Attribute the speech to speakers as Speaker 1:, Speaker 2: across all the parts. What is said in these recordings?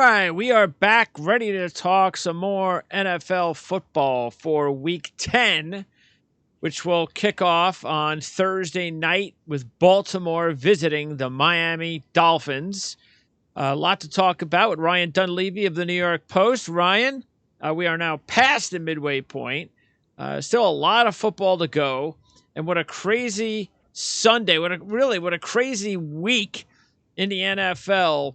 Speaker 1: right, we are back ready to talk some more NFL football for Week 10, which will kick off on Thursday night with Baltimore visiting the Miami Dolphins. A lot to talk about with Ryan Dunleavy of the New York Post. Ryan, we are now past the midway point. Still a lot of football to go. And what a crazy Sunday, what a crazy week in the NFL,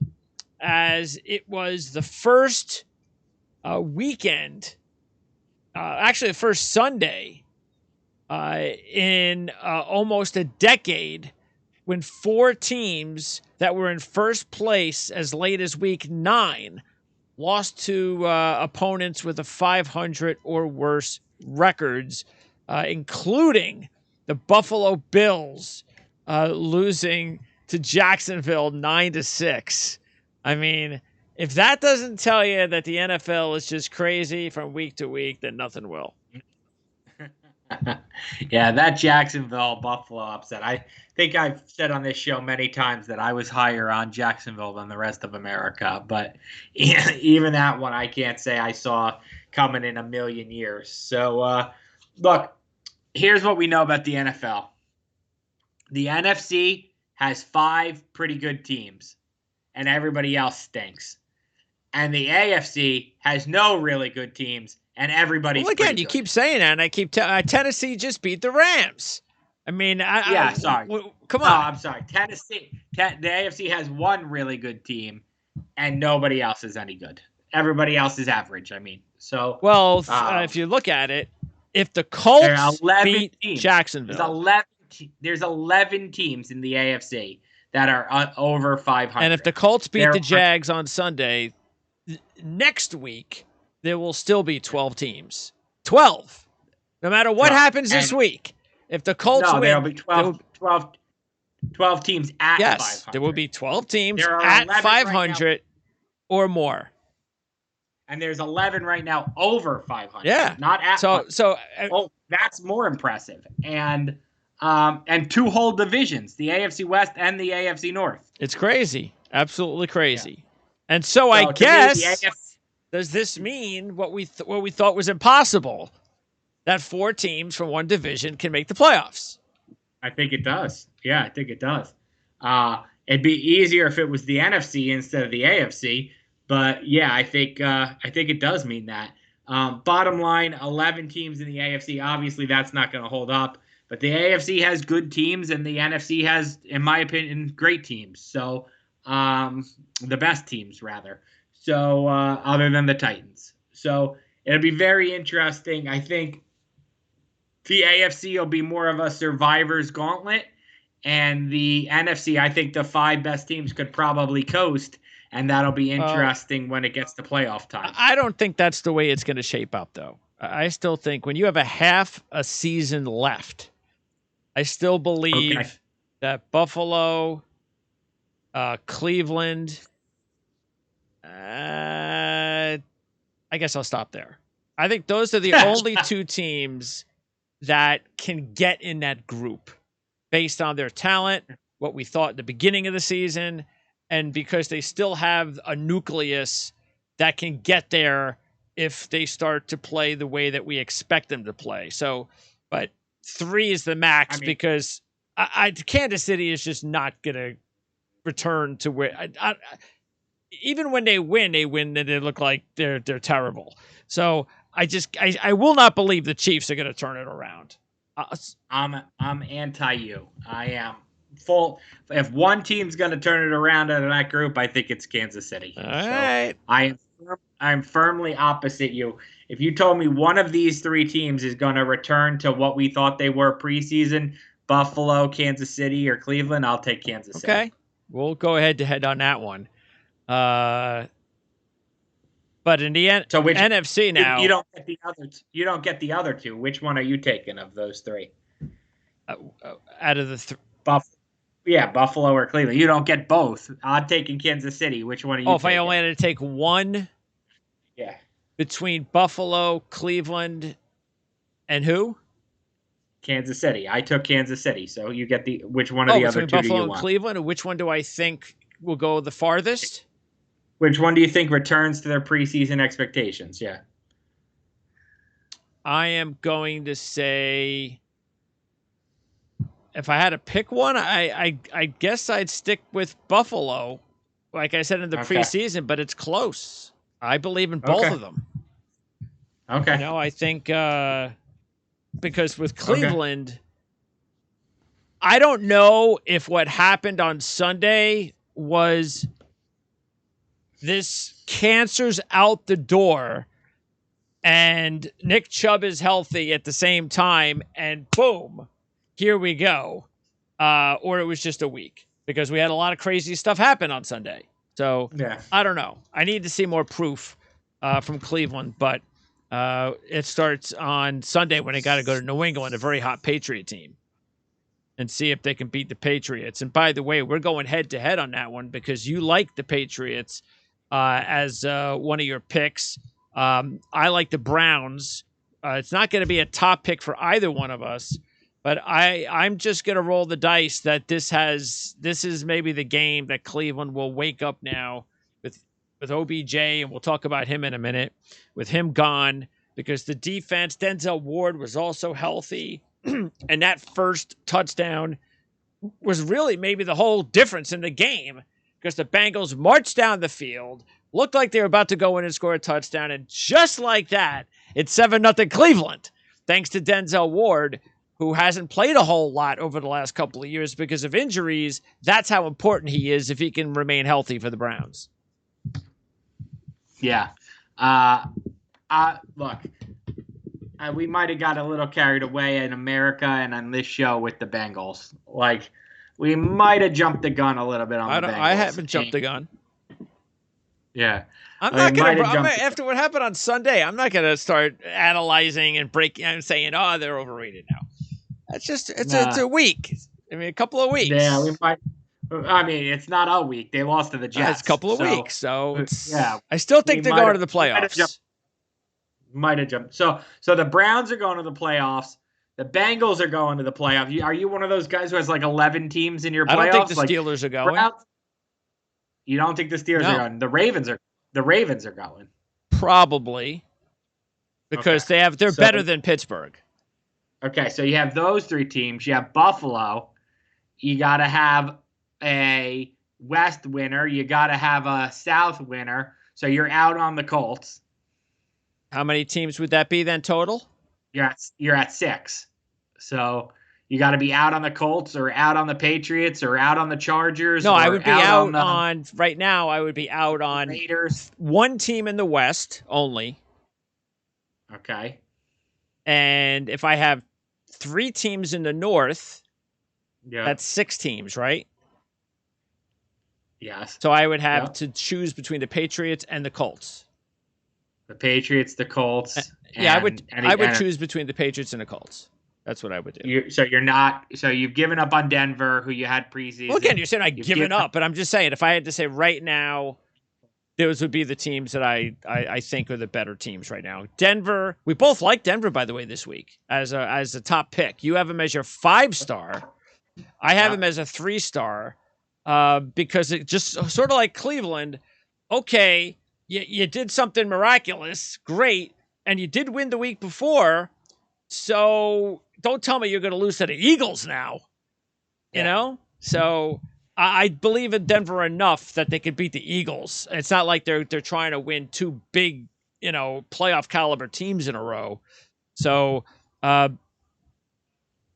Speaker 1: as it was the first weekend, actually the first Sunday in almost a decade, when four teams that were in first place as late as week 9 lost to opponents with a 500 or worse records, including the Buffalo Bills losing to Jacksonville 9-6. I mean, if that doesn't tell you that the NFL is just crazy from week to week, then nothing will.
Speaker 2: Yeah, that Jacksonville Buffalo upset. I think I've said on this show many times that I was higher on Jacksonville than the rest of America. But even that one, I can't say I saw coming in a million years. So, look, here's what we know about the NFL. The NFC has 5 pretty good teams, and everybody else stinks. And the AFC has no really good teams, and everybody's
Speaker 1: again, you keep saying that, and I keep Tennessee just beat the Rams. I mean,
Speaker 2: sorry.
Speaker 1: Come on.
Speaker 2: No, I'm sorry. Tennessee, the AFC has one really good team, and nobody else is any good. Everybody else is average. I mean, so
Speaker 1: well, if you look at it, if the Colts beat Jacksonville,
Speaker 2: there's 11 teams in the AFC that are over 500.
Speaker 1: And if the Colts beat the Jags on Sunday, next week there will still be 12 teams. 12. No matter what happens this week. If the Colts win,
Speaker 2: there will be 12 teams at 500.
Speaker 1: There will be 12 teams at 500 right or more.
Speaker 2: And there's 11 right now over 500.
Speaker 1: Yeah.
Speaker 2: Not at 500. That's more impressive. And 2 whole divisions, the AFC West and the AFC North.
Speaker 1: It's crazy. Absolutely crazy. Yeah. And so I guess, does this mean what we thought was impossible, that 4 teams from one division can make the playoffs?
Speaker 2: I think it does. Yeah, I think it does. It'd be easier if it was the NFC instead of the AFC. But yeah, I think it does mean that. Bottom line, 11 teams in the AFC. Obviously, that's not going to hold up. But the AFC has good teams, and the NFC has, in my opinion, great teams. So the best teams, rather. So other than the Titans. So it'll be very interesting. I think the AFC will be more of a survivor's gauntlet. And the NFC, I think the 5 best teams could probably coast. And that'll be interesting when it gets to playoff time.
Speaker 1: I don't think that's the way it's going to shape up, though. I still think when you have half a season left, I still believe that Buffalo, Cleveland, I guess I'll stop there. I think those are the only 2 teams that can get in that group based on their talent, what we thought at the beginning of the season, and because they still have a nucleus that can get there if they start to play the way that we expect them to play. So, but 3 is the max, because Kansas City is just not going to return to where even when they win and they look like they're terrible. So I will not believe the Chiefs are going to turn it around.
Speaker 2: I'm anti you. I am full. If one team's going to turn it around out of that group, I think it's Kansas City.
Speaker 1: All right.
Speaker 2: I'm firmly opposite you. If you told me one of these 3 teams is going to return to what we thought they were preseason, Buffalo, Kansas City, or Cleveland, I'll take Kansas City.
Speaker 1: Okay. We'll go head to head on that one. But in the NFC now,
Speaker 2: you don't get the other. You don't get the other 2. Which one are you taking of those 3?
Speaker 1: Out of the
Speaker 2: Buffalo or Cleveland. You don't get both. I'm taking Kansas City. Which one are you taking?
Speaker 1: If I only had to take one?
Speaker 2: Yeah.
Speaker 1: Between Buffalo, Cleveland, and who?
Speaker 2: Kansas City. I took Kansas City. So you get which one of the other 2
Speaker 1: Buffalo
Speaker 2: do you
Speaker 1: and
Speaker 2: want?
Speaker 1: Cleveland, and which one do I think will go the farthest?
Speaker 2: Which one do you think returns to their preseason expectations? Yeah.
Speaker 1: I am going to say, if I had to pick one, I guess I'd stick with Buffalo. Like I said in the preseason, but it's close. I believe in both of them.
Speaker 2: Okay.
Speaker 1: I think because with Cleveland, I don't know if what happened on Sunday was this cancer's out the door and Nick Chubb is healthy at the same time, and boom, here we go. Or it was just a week, because we had a lot of crazy stuff happen on Sunday. So I don't know. I need to see more proof from Cleveland, but it starts on Sunday when they got to go to New England, a very hot Patriot team, and see if they can beat the Patriots. And by the way, we're going head-to-head on that one because you like the Patriots as one of your picks. I like the Browns. It's not going to be a top pick for either one of us, but I'm just going to roll the dice that this is maybe the game that Cleveland will wake up now with OBJ, and we'll talk about him in a minute, with him gone, because the defense, Denzel Ward was also healthy, and that first touchdown was really maybe the whole difference in the game, because the Bengals marched down the field, looked like they were about to go in and score a touchdown, and just like that, it's 7-0 Cleveland, thanks to Denzel Ward, who hasn't played a whole lot over the last couple of years because of injuries. That's how important he is if he can remain healthy for the Browns.
Speaker 2: Yeah. Look, we might have got a little carried away in America and on this show with the Bengals. Like, we might have jumped the gun a little bit on the Bengals.
Speaker 1: I haven't jumped the gun.
Speaker 2: Yeah.
Speaker 1: I'm not going to, after what happened on Sunday, I'm not going to start analyzing and breaking and saying, oh, they're overrated now. That's just, it's a week. I mean, a couple of weeks.
Speaker 2: Yeah, we might. I mean, it's not a week. They lost to the Jets.
Speaker 1: It's a couple of weeks. So, it's, I still think they're going to the playoffs.
Speaker 2: Might have jumped. So the Browns are going to the playoffs. The Bengals are going to the playoffs. Are you one of those guys who has like 11 teams in your playoffs?
Speaker 1: I don't think the Steelers are going.
Speaker 2: You don't think the Steelers are going? The Ravens are going.
Speaker 1: Probably. Because they're better than Pittsburgh.
Speaker 2: Okay, so you have those three teams. You have Buffalo. You got to have a West winner. You got to have a South winner. So you're out on the Colts.
Speaker 1: How many teams would that be then total?
Speaker 2: You're at 6. So you got to be out on the Colts or out on the Patriots or out on the Chargers.
Speaker 1: No, I would be out on right now. I would be out on
Speaker 2: Raiders.
Speaker 1: One team in the West only.
Speaker 2: Okay.
Speaker 1: And if I have 3 teams in the North, that's 6 teams, right?
Speaker 2: Yes.
Speaker 1: So I would have to choose between the Patriots and the Colts.
Speaker 2: The Patriots, the Colts.
Speaker 1: I would choose between the Patriots and the Colts. That's what I would do.
Speaker 2: So you've given up on Denver, who you had preseason.
Speaker 1: Well, again, you're saying I've given up, but I'm just saying, if I had to say right now, those would be the teams that I think are the better teams right now. Denver, we both like Denver, by the way, this week as a top pick. You have them as your 5-star. I have them as a 3-star because it just sort of like Cleveland. Okay, you did something miraculous, great, and you did win the week before. So don't tell me you're going to lose to the Eagles now. You know? So I believe in Denver enough that they could beat the Eagles. It's not like they're trying to win 2 big, playoff caliber teams in a row. So, but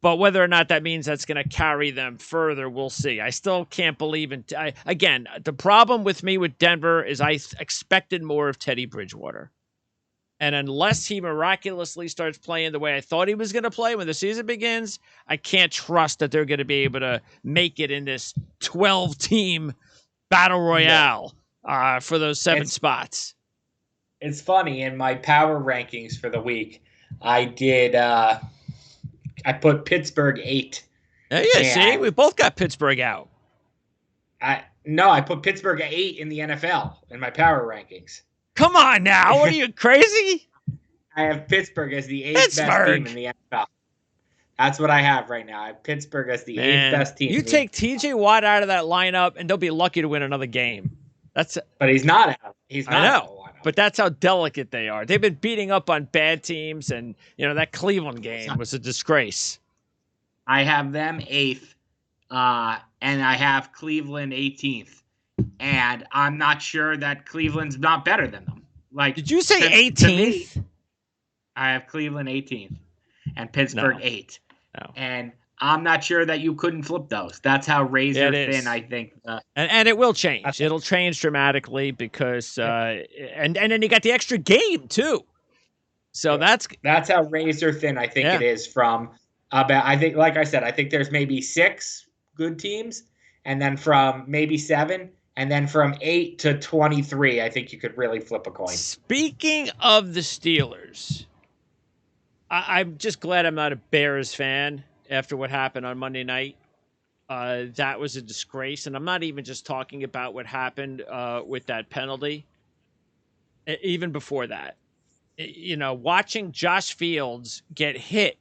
Speaker 1: whether or not that means that's going to carry them further, we'll see. I still can't believe in. Again, the problem with me with Denver is I expected more of Teddy Bridgewater. And unless he miraculously starts playing the way I thought he was going to play when the season begins, I can't trust that they're going to be able to make it in this 12-team battle royale for those 7 spots.
Speaker 2: It's funny, in my power rankings for the week, I did I put Pittsburgh 8.
Speaker 1: Yeah, see? We both got Pittsburgh out.
Speaker 2: I put Pittsburgh 8 in the NFL in my power rankings.
Speaker 1: Come on now. What are you, crazy?
Speaker 2: I have Pittsburgh as the 8th best team in the NFL. That's what I have right now. I have Pittsburgh as the 8th best team.
Speaker 1: You take TJ Watt out of that lineup, and they'll be lucky to win another game.
Speaker 2: But he's not out. He's
Speaker 1: I
Speaker 2: not out of the
Speaker 1: know,
Speaker 2: lineup.
Speaker 1: but that's how delicate they are. They've been beating up on bad teams, and that Cleveland game was a disgrace.
Speaker 2: I have them 8th, and I have Cleveland 18th, and I'm not sure that Cleveland's not better than them. Like,
Speaker 1: did you say 18th?
Speaker 2: I have Cleveland 18th and Pittsburgh 8th.
Speaker 1: No.
Speaker 2: And I'm not sure that you couldn't flip those. That's how razor thin I think.
Speaker 1: And it will change. It'll change dramatically because and then you got the extra game too. So that's
Speaker 2: how razor thin I think it is from about. I think, like I said, I think there's maybe 6 good teams, and then from maybe 7, and then from 8 to 23, I think you could really flip a coin.
Speaker 1: Speaking of the Steelers, I'm just glad I'm not a Bears fan after what happened on Monday night. That was a disgrace. And I'm not even just talking about what happened with that penalty. Even before that, watching Josh Fields get hit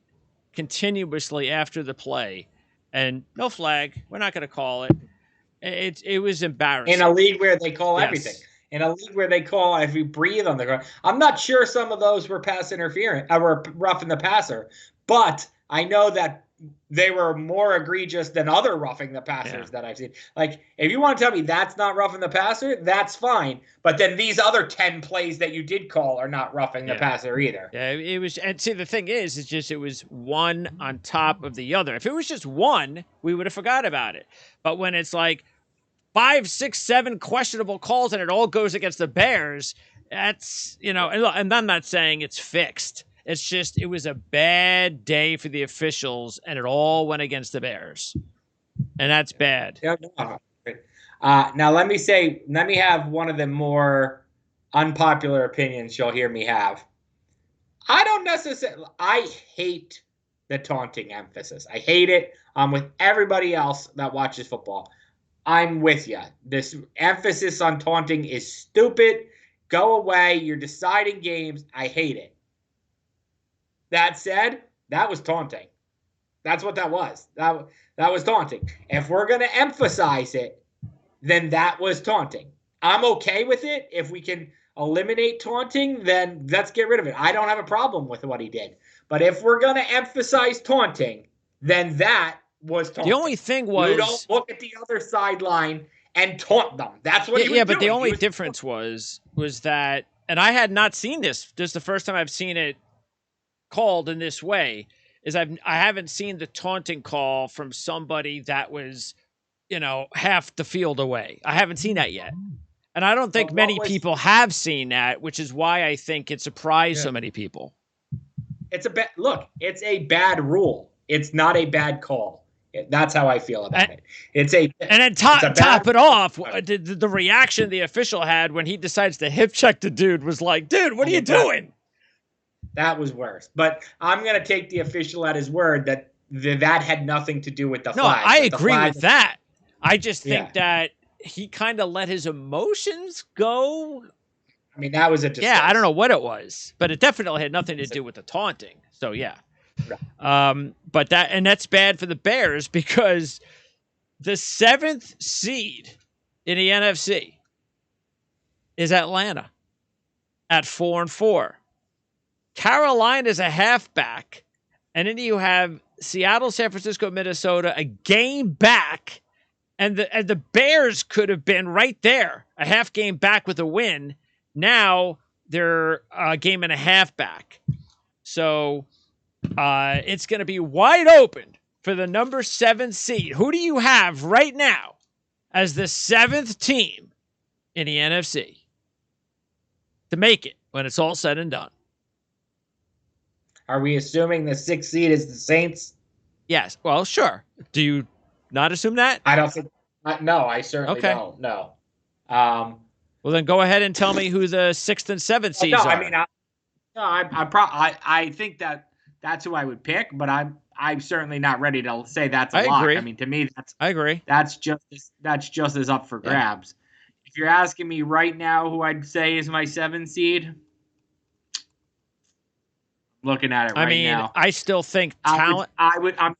Speaker 1: continuously after the play and no flag, we're not going to call it. It was embarrassing.
Speaker 2: In a league where they call everything. In a league where they call if you breathe on the ground. I'm not sure some of those were pass interference, were roughing the passer, but I know that they were more egregious than other roughing the passers that I've seen. Like, if you want to tell me that's not roughing the passer, that's fine. But then these other 10 plays that you did call are not roughing the passer either.
Speaker 1: Yeah, it was. And see, the thing is just it was one on top of the other. If it was just one, we would have forgot about it. But when it's like 5, 6, 7 questionable calls and it all goes against the Bears, that's, and I'm not saying it's fixed. It's just it was a bad day for the officials, and it all went against the Bears, and that's bad.
Speaker 2: Now let me have one of the more unpopular opinions you'll hear me have. I hate the taunting emphasis. I hate it. I'm with everybody else that watches football. I'm with you. This emphasis on taunting is stupid. Go away. You're deciding games. I hate it. That said, that was taunting. That's what that was. That was taunting. If we're going to emphasize it, then that was taunting. I'm okay with it. If we can eliminate taunting, then let's get rid of it. I don't have a problem with what he did. But if we're going to emphasize taunting, then that was taunting.
Speaker 1: The only thing was,
Speaker 2: you don't look at the other sideline and taunt them. That's what he was doing.
Speaker 1: Yeah, but the only difference was that, and I had not seen this. This is the first time I've seen it called in this way, is I haven't seen the taunting call from somebody that was, half the field away. I haven't seen that yet. And I don't think many people have seen that, which is why I think it surprised so many people.
Speaker 2: It's a bad rule. It's not a bad call. That's how I feel about it.
Speaker 1: And then top it off, the reaction the official had when he decides to hip check the dude was like, dude, what are you doing?
Speaker 2: That was worse. But I'm going to take the official at his word that had nothing to do with the flag.
Speaker 1: No, I agree with that. I just think that he kind of let his emotions go.
Speaker 2: I mean, that was a disgrace.
Speaker 1: Yeah, I don't know what it was, but it definitely had nothing to do with the taunting. So, yeah. But that's bad for the Bears because the 7th seed in the NFC is Atlanta at 4-4. Carolina's a halfback, and then you have Seattle, San Francisco, Minnesota, a game back, and the Bears could have been right there, a half game back with a win. Now they're a game and a half back. So it's going to be wide open for the number 7 seed. Who do you have right now as the 7th team in the NFC to make it when it's all said and done?
Speaker 2: Are we assuming the 6th seed is the Saints?
Speaker 1: Yes. Well, sure. Do you not assume that?
Speaker 2: I don't think. No, I certainly don't. No.
Speaker 1: Well, then go ahead and tell me who the 6th and 7th seeds are.
Speaker 2: I mean, I think that's who I would pick, but I'm certainly not ready to say that's a lock.
Speaker 1: Agree.
Speaker 2: I mean, to me,
Speaker 1: I agree.
Speaker 2: That's just as up for grabs. If you're asking me right now, who I'd say is my 7 seed. Looking at it right now.
Speaker 1: I still think talent.
Speaker 2: I'm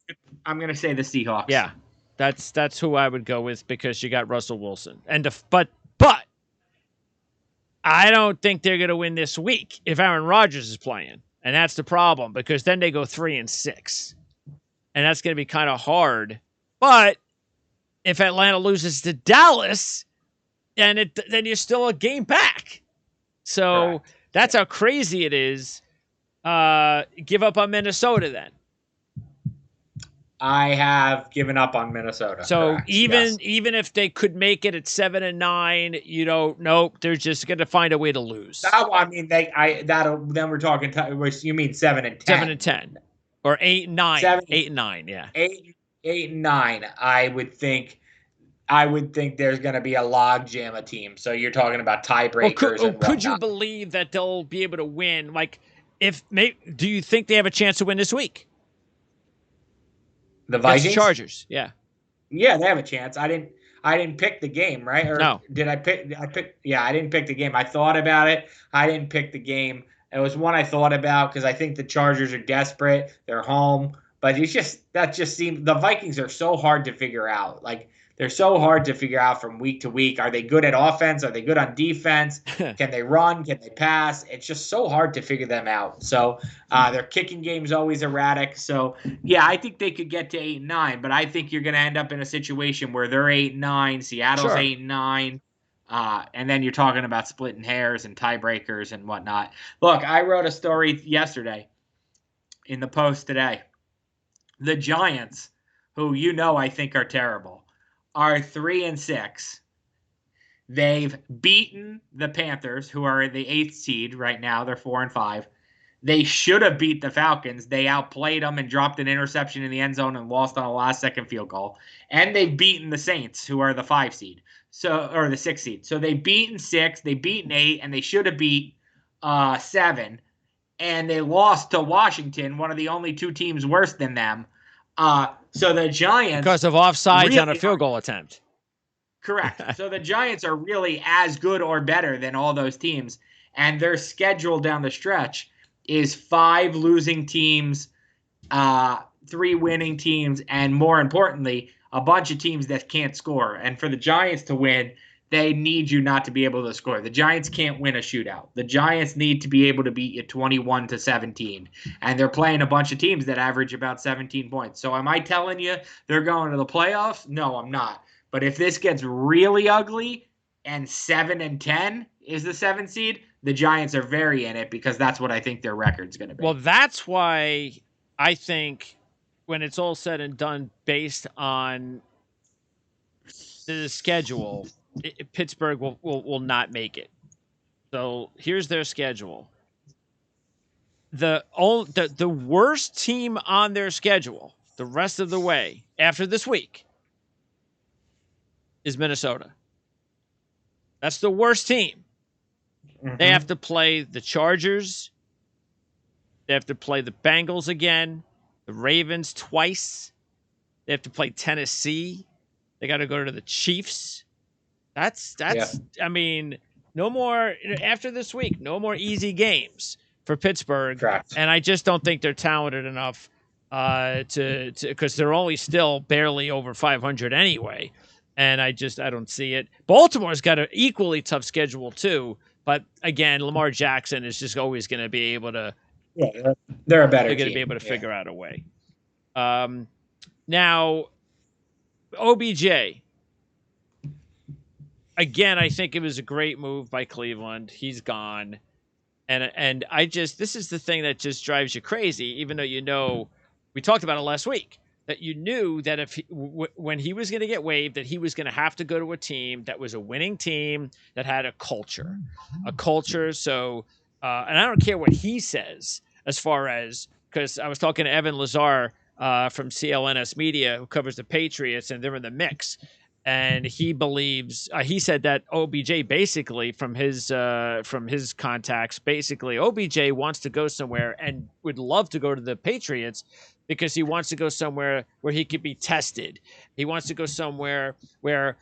Speaker 2: going to say the Seahawks.
Speaker 1: Yeah, that's who I would go with because you got Russell Wilson, but I don't think they're going to win this week if Aaron Rodgers is playing. And that's the problem, because then they go 3-6. And that's going to be kind of hard. But if Atlanta loses to Dallas, then you're still a game back. So
Speaker 2: Correct.
Speaker 1: that's how crazy it is. Give up on Minnesota then.
Speaker 2: I have given up on Minnesota.
Speaker 1: So
Speaker 2: Correct.
Speaker 1: even if they could make it at 7-9, you don't. Nope, they're just going to find a way to lose.
Speaker 2: Then we're talking. You mean 7-10?
Speaker 1: 7-10, or 8-9. 8-9, yeah.
Speaker 2: 8-9. I would think there's going to be a logjam of teams. So you're talking about tiebreakers.
Speaker 1: Could you believe that they'll be able to win? Like, do you think they have a chance to win this week?
Speaker 2: The Vikings?
Speaker 1: Against the Chargers, yeah.
Speaker 2: Yeah, they have a chance. I didn't pick the game, right? Or
Speaker 1: no.
Speaker 2: Did I pick? Yeah, I didn't pick the game. I thought about it. I didn't pick the game. It was one I thought about because I think the Chargers are desperate. They're home, but that just seems the Vikings are so hard to figure out. Like, they're so hard to figure out from week to week. Are they good at offense? Are they good on defense? Can they run? Can they pass? It's just so hard to figure them out. So their kicking game's always erratic. So, yeah, I think they could get to 8-9, but I think you're going to end up in a situation where they're 8-9, Seattle's 8-9, and then you're talking about splitting hairs and tiebreakers and whatnot. Look, I wrote a story yesterday in the Post today. The Giants, who I think are terrible, are 3-6. They've beaten the Panthers, who are in the 8th seed right now. They're 4-5. They should have beat the Falcons. They outplayed them and dropped an interception in the end zone and lost on a last-second field goal. And they've beaten the Saints, who are the 5 seed, or the 6 seed. So they've beaten 6, they've beaten 8, and they should have beat 7. And they lost to Washington, one of the only 2 teams worse than them. So the Giants,
Speaker 1: because of offsides on a field goal attempt.
Speaker 2: Correct. So the Giants are really as good or better than all those teams, and their schedule down the stretch is 5 losing teams, 3 winning teams, and more importantly, a bunch of teams that can't score. And for the Giants to win, they need you not to be able to score. The Giants can't win a shootout. The Giants need to be able to beat you 21-17. And they're playing a bunch of teams that average about 17 points. So am I telling you they're going to the playoffs? No, I'm not. But if this gets really ugly and 7-10 is the 7th seed, the Giants are very in it, because that's what I think their record's going to be.
Speaker 1: Well, that's why I think when it's all said and done, based on the schedule, Pittsburgh will not make it. So here's their schedule. The worst team on their schedule the rest of the way after this week is Minnesota. That's the worst team. Mm-hmm. They have to play the Chargers. They have to play the Bengals again, the Ravens twice. They have to play Tennessee. They got to go to the Chiefs. That's I mean, no more after this week, no more easy games for Pittsburgh.
Speaker 2: Correct.
Speaker 1: And I just don't think they're talented enough to because they're only still barely over 500 anyway. And I don't see it. Baltimore's got an equally tough schedule too, but again, Lamar Jackson is just always going to be able to.
Speaker 2: Yeah, they're a better.
Speaker 1: They're going to be able to figure out a way. Now, OBJ. Again, I think it was a great move by Cleveland. He's gone. And this is the thing that just drives you crazy, even though we talked about it last week, that you knew that when he was going to get waived, that he was going to have to go to a team that was a winning team that had a culture. So, and I don't care what he says as far as, because I was talking to Evan Lazar from CLNS Media, who covers the Patriots, and they're in the mix. And he believes he said that OBJ basically from his contacts, basically OBJ wants to go somewhere and would love to go to the Patriots because he wants to go somewhere where he could be tested. He wants to go somewhere where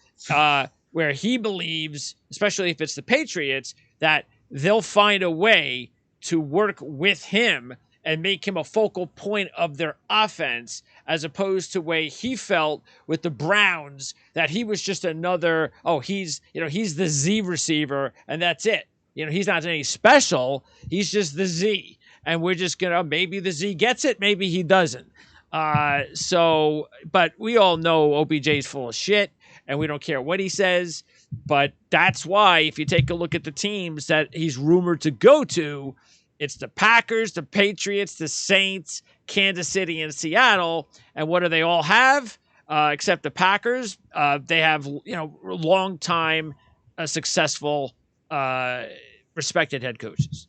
Speaker 1: he believes, especially if it's the Patriots, that they'll find a way to work with him and make him a focal point of their offense, as opposed to way he felt with the Browns, that he was just another, he's the Z receiver and that's it. He's not any special. He's just the Z. And we're just going to, maybe the Z gets it, maybe he doesn't. But we all know OBJ's full of shit, and we don't care what he says. But that's why, if you take a look at the teams that he's rumored to go to, it's the Packers, the Patriots, the Saints, Kansas City, and Seattle. And what do they all have? Except the Packers, they have long time successful, respected head coaches.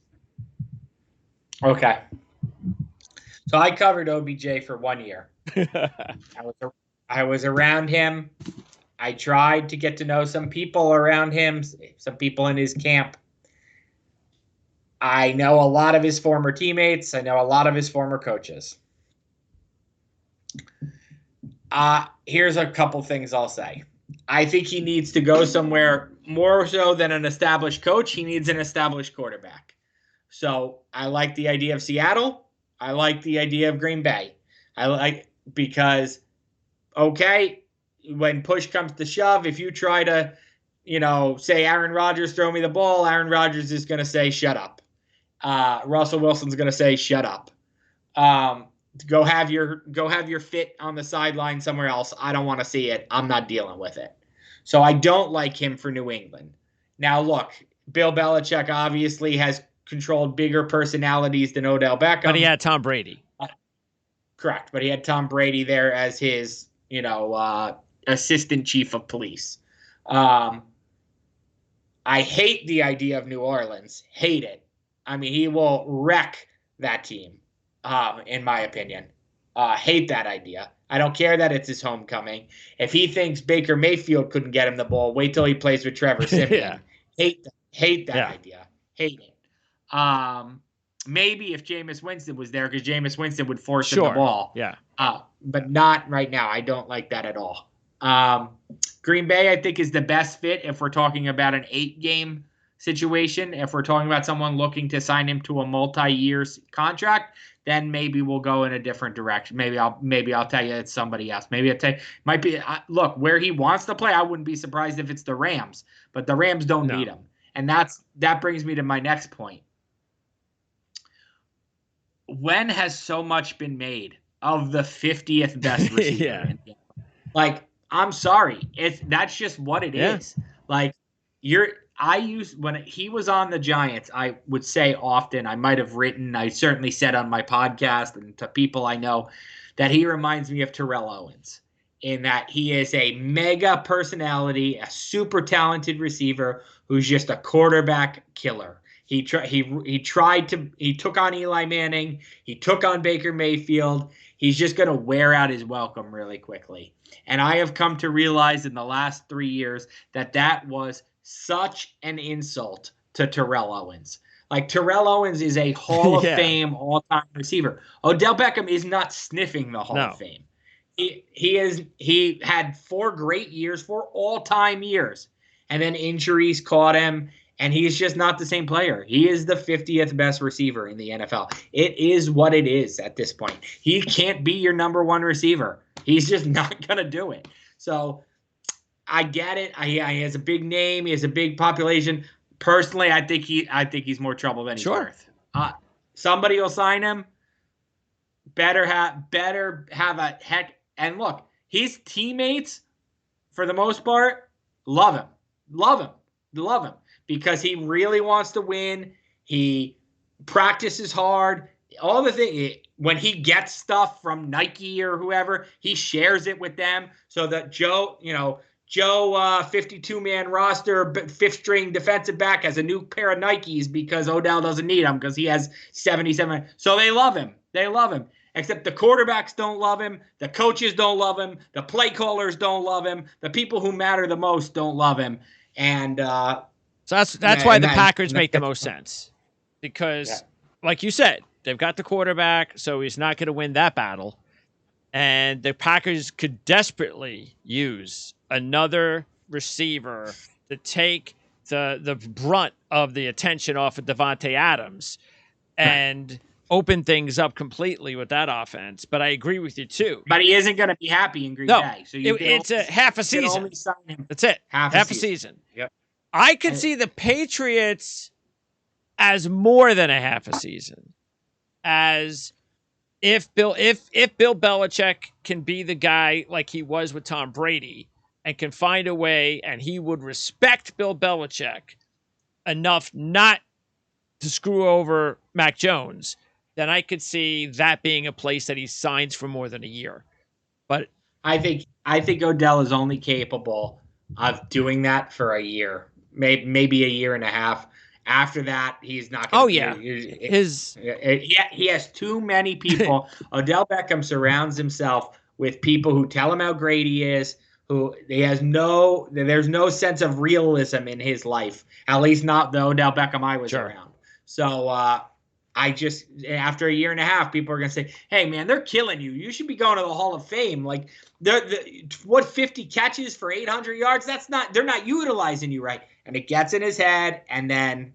Speaker 2: Okay. So I covered OBJ for 1 year. I was around him. I tried to get to know some people around him, some people in his camp. I know a lot of his former teammates. I know a lot of his former coaches. Here's a couple things I'll say. I think he needs to go somewhere more so than an established coach. He needs an established quarterback. So I like the idea of Seattle. I like the idea of Green Bay. Because, okay, when push comes to shove, if you try to, say Aaron Rodgers, throw me the ball, Aaron Rodgers is going to say, shut up. Russell Wilson's going to say, shut up. Go have your fit on the sideline somewhere else. I don't want to see it. I'm not dealing with it. So I don't like him for New England. Now, look, Bill Belichick obviously has controlled bigger personalities than Odell Beckham.
Speaker 1: But he had Tom Brady.
Speaker 2: Correct. But he had Tom Brady there as his, assistant chief of police. I hate the idea of New Orleans. Hate it. I mean, he will wreck that team, in my opinion. Hate that idea. I don't care that it's his homecoming. If he thinks Baker Mayfield couldn't get him the ball, wait till he plays with Trevor Siemian.
Speaker 1: Yeah.
Speaker 2: Hate that idea. Hate it. Maybe if Jameis Winston was there, because Jameis Winston would force him the ball.
Speaker 1: Yeah.
Speaker 2: But not right now. I don't like that at all. Green Bay, I think, is the best fit if we're talking about an 8-game situation. If we're talking about someone looking to sign him to a multi-year contract, then maybe we'll go in a different direction. Maybe I'll tell you it's somebody else. Maybe I'll tell you, might be look where he wants to play. I wouldn't be surprised if it's the Rams, but the Rams don't need him, and that brings me to my next point. When has so much been made of the 50th best receiver? Like, I'm sorry, that's just what it is. Like, when he was on the Giants, I would say often, I might have written, I certainly said on my podcast and to people I know, that he reminds me of Terrell Owens in that he is a mega personality, a super talented receiver who's just a quarterback killer. He took on Eli Manning. He took on Baker Mayfield. He's just going to wear out his welcome really quickly. And I have come to realize in the last 3 years that was such an insult to Terrell Owens. Like, Terrell Owens is a Hall of Fame all-time receiver. Odell Beckham is not sniffing the Hall of Fame. He had 4 great years, 4 all-time years, and then injuries caught him. And he's just not the same player. He is the 50th best receiver in the NFL. It is what it is at this point. He can't be your number 1 receiver. He's just not going to do it. So I get it. He has a big name. He has a big population. Personally, I think he's more trouble than he's worth. Somebody will sign him. Better have a heck. And look, his teammates, for the most part, love him. Because he really wants to win. He practices hard. All the things. When he gets stuff from Nike or whoever, he shares it with them so that Joe 52-man roster, 5th string defensive back has a new pair of Nikes because Odell doesn't need them because he has 77. So they love him. Except the quarterbacks don't love him. The coaches don't love him. The play callers don't love him. The people who matter the most don't love him. And
Speaker 1: so that's why the Packers make the most sense. Because, like you said, they've got the quarterback, so he's not going to win that battle. And the Packers could desperately use another receiver to take the brunt of the attention off of Devontae Adams and open things up completely with that offense. But I agree with you, too.
Speaker 2: But he isn't going to be happy in Green Bay. So
Speaker 1: it's a half a season. That's it. Half a season.
Speaker 2: Yep.
Speaker 1: I could see the Patriots as more than a half a season. As if Bill Belichick can be the guy like he was with Tom Brady and can find a way, and he would respect Bill Belichick enough not to screw over Mac Jones, then I could see that being a place that he signs for more than a year. But
Speaker 2: I think Odell is only capable of doing that for a year, maybe a year and a half. After that, he's not going to.
Speaker 1: oh yeah,
Speaker 2: He has too many people. Odell Beckham surrounds himself with people who tell him how great he is. There's no sense of realism in his life. At least not the Odell Beckham I was around. So after a year and a half, people are going to say, hey, man, they're killing you. You should be going to the Hall of Fame. Like, 50 catches for 800 yards? They're not utilizing you right. And it gets in his head, and then,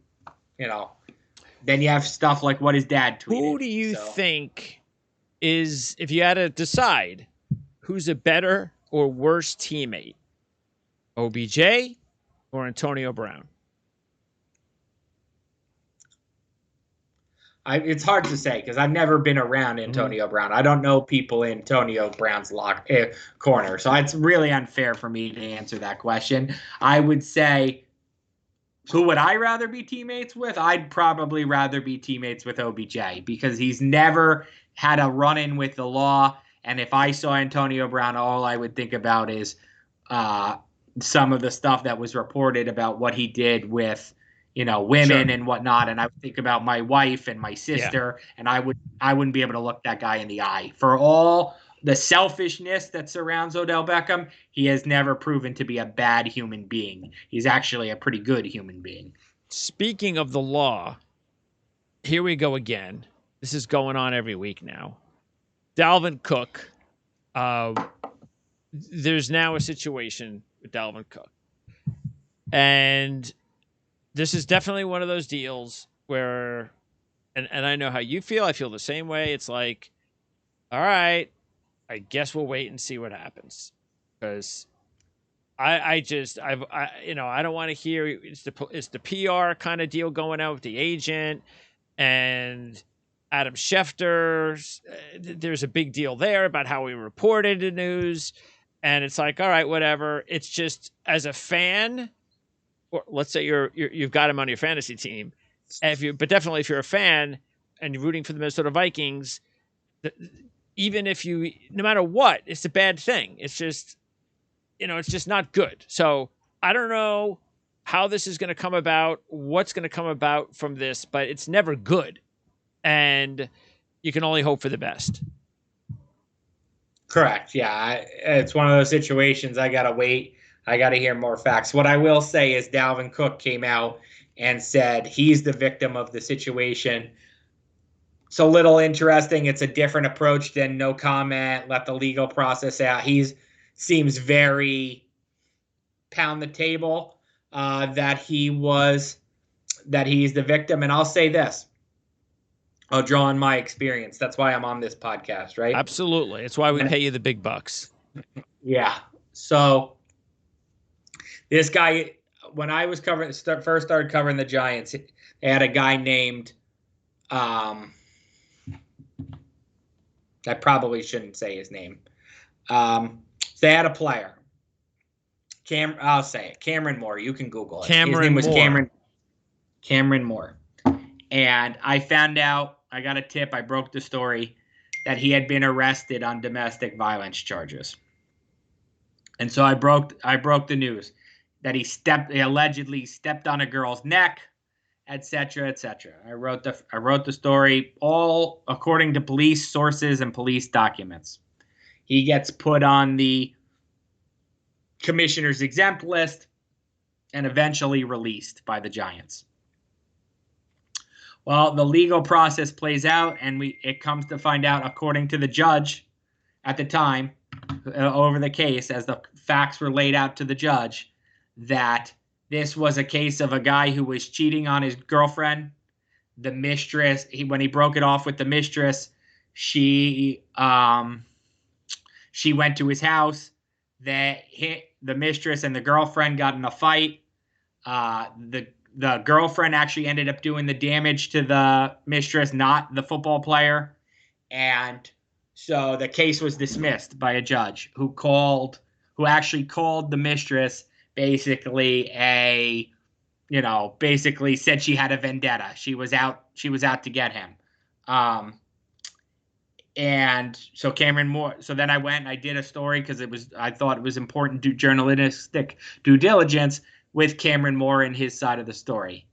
Speaker 2: then you have stuff like what his dad tweeted.
Speaker 1: Who do you think is, if you had to decide, who's a better or worse teammate? OBJ or Antonio Brown?
Speaker 2: It's hard to say because I've never been around Antonio Brown. I don't know people in Antonio Brown's corner. So it's really unfair for me to answer that question. I would say, who would I rather be teammates with? I'd probably rather be teammates with OBJ because he's never had a run-in with the law. And if I saw Antonio Brown, all I would think about is some of the stuff that was reported about what he did with women and whatnot. And I would think about my wife and my sister, and I wouldn't be able to look that guy in the eye. For all the selfishness that surrounds Odell Beckham, he has never proven to be a bad human being. He's actually a pretty good human being.
Speaker 1: Speaking of the law, here we go again. This is going on every week now. Dalvin Cook. There's now a situation with Dalvin Cook. And this is definitely one of those deals where, and I know how you feel. I feel the same way. It's like, all right, I guess we'll wait and see what happens. Because I don't want to hear it's the PR kind of deal going out with the agent and Adam Schefter. There's a big deal there about how he reported the news. And it's like, all right, whatever. It's just, as a fan, or let's say you've got him on your fantasy team, but definitely if you're a fan and you're rooting for the Minnesota Vikings, even if no matter what, it's a bad thing. It's just, it's just not good. So I don't know how this is going to come about, what's going to come about from this, but it's never good. And you can only hope for the best.
Speaker 2: Correct. Yeah. It's one of those situations. I got to wait. I got to hear more facts. What I will say is Dalvin Cook came out and said he's the victim of the situation. It's a little interesting. It's a different approach than no comment, let the legal process out. Seems very pound the table that he's the victim. And I'll say this. I'll draw on my experience. That's why I'm on this podcast, right?
Speaker 1: Absolutely. It's why we pay you the big bucks.
Speaker 2: Yeah. So this guy, when I was first started covering the Giants, they had a guy named, I probably shouldn't say his name. They had a player. I'll say it. Cameron Moore. You can Google it. His name was Cameron Moore. And I found out, I got a tip, I broke the story, that he had been arrested on domestic violence charges. And so I broke the news that he allegedly stepped on a girl's neck, etc., etc. I wrote the story all according to police sources and police documents. He gets put on the commissioner's exempt list and eventually released by the Giants. Well, the legal process plays out, and it comes to find out, according to the judge at the time, over the case, as the facts were laid out to the judge, that this was a case of a guy who was cheating on his girlfriend. The mistress, when he broke it off with the mistress, she went to his house. The mistress and the girlfriend got in a fight. The the girlfriend actually ended up doing the damage to the mistress, not the football player. And so the case was dismissed by a judge who actually called the mistress basically basically said she had a vendetta. She was out to get him. And so Cameron Moore, so then I went and I did a story because I thought it was important to journalistic due diligence with Cameron Moore and his side of the story.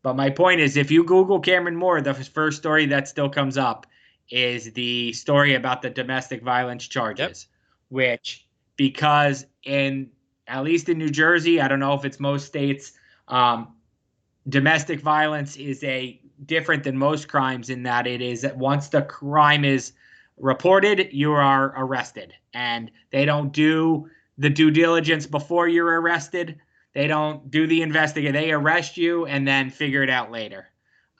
Speaker 2: But my point is, if you Google Cameron Moore, the first story that still comes up is the story about the domestic violence charges, which, because at least in New Jersey, I don't know if it's most states, domestic violence is different than most crimes in that it is that once the crime is reported, you are arrested, and they don't do the due diligence before you're arrested. They don't do the investigation. They arrest you and then figure it out later.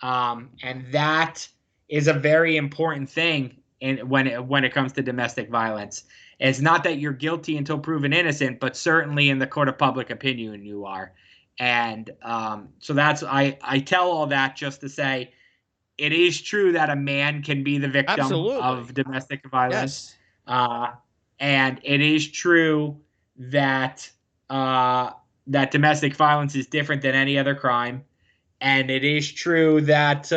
Speaker 2: And that is a very important thing when it comes to domestic violence. It's not that you're guilty until proven innocent, but certainly in the court of public opinion you are. And so that's I tell all that just to say it is true that a man can be the victim of domestic violence. Yes. And it is true that that domestic violence is different than any other crime. And it is true that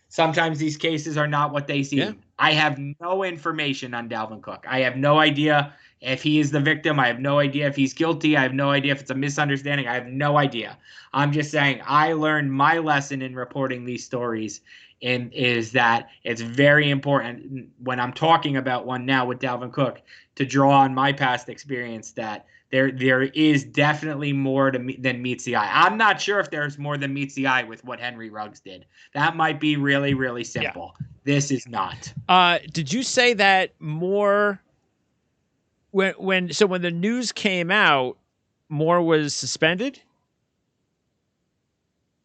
Speaker 2: sometimes these cases are not what they seem. Yeah. I have no information on Dalvin Cook. I have no idea if he is the victim. I have no idea if he's guilty. I have no idea if it's a misunderstanding. I have no idea. I'm just saying I learned my lesson in reporting these stories, and is that it's very important when I'm talking about one now with Dalvin Cook to draw on my past experience that there is definitely more than meets the eye. I'm not sure if there's more than meets the eye with what Henry Ruggs did. That might be really, really simple. Yeah. This is not.
Speaker 1: Did you say that Moore when the news came out, Moore was suspended?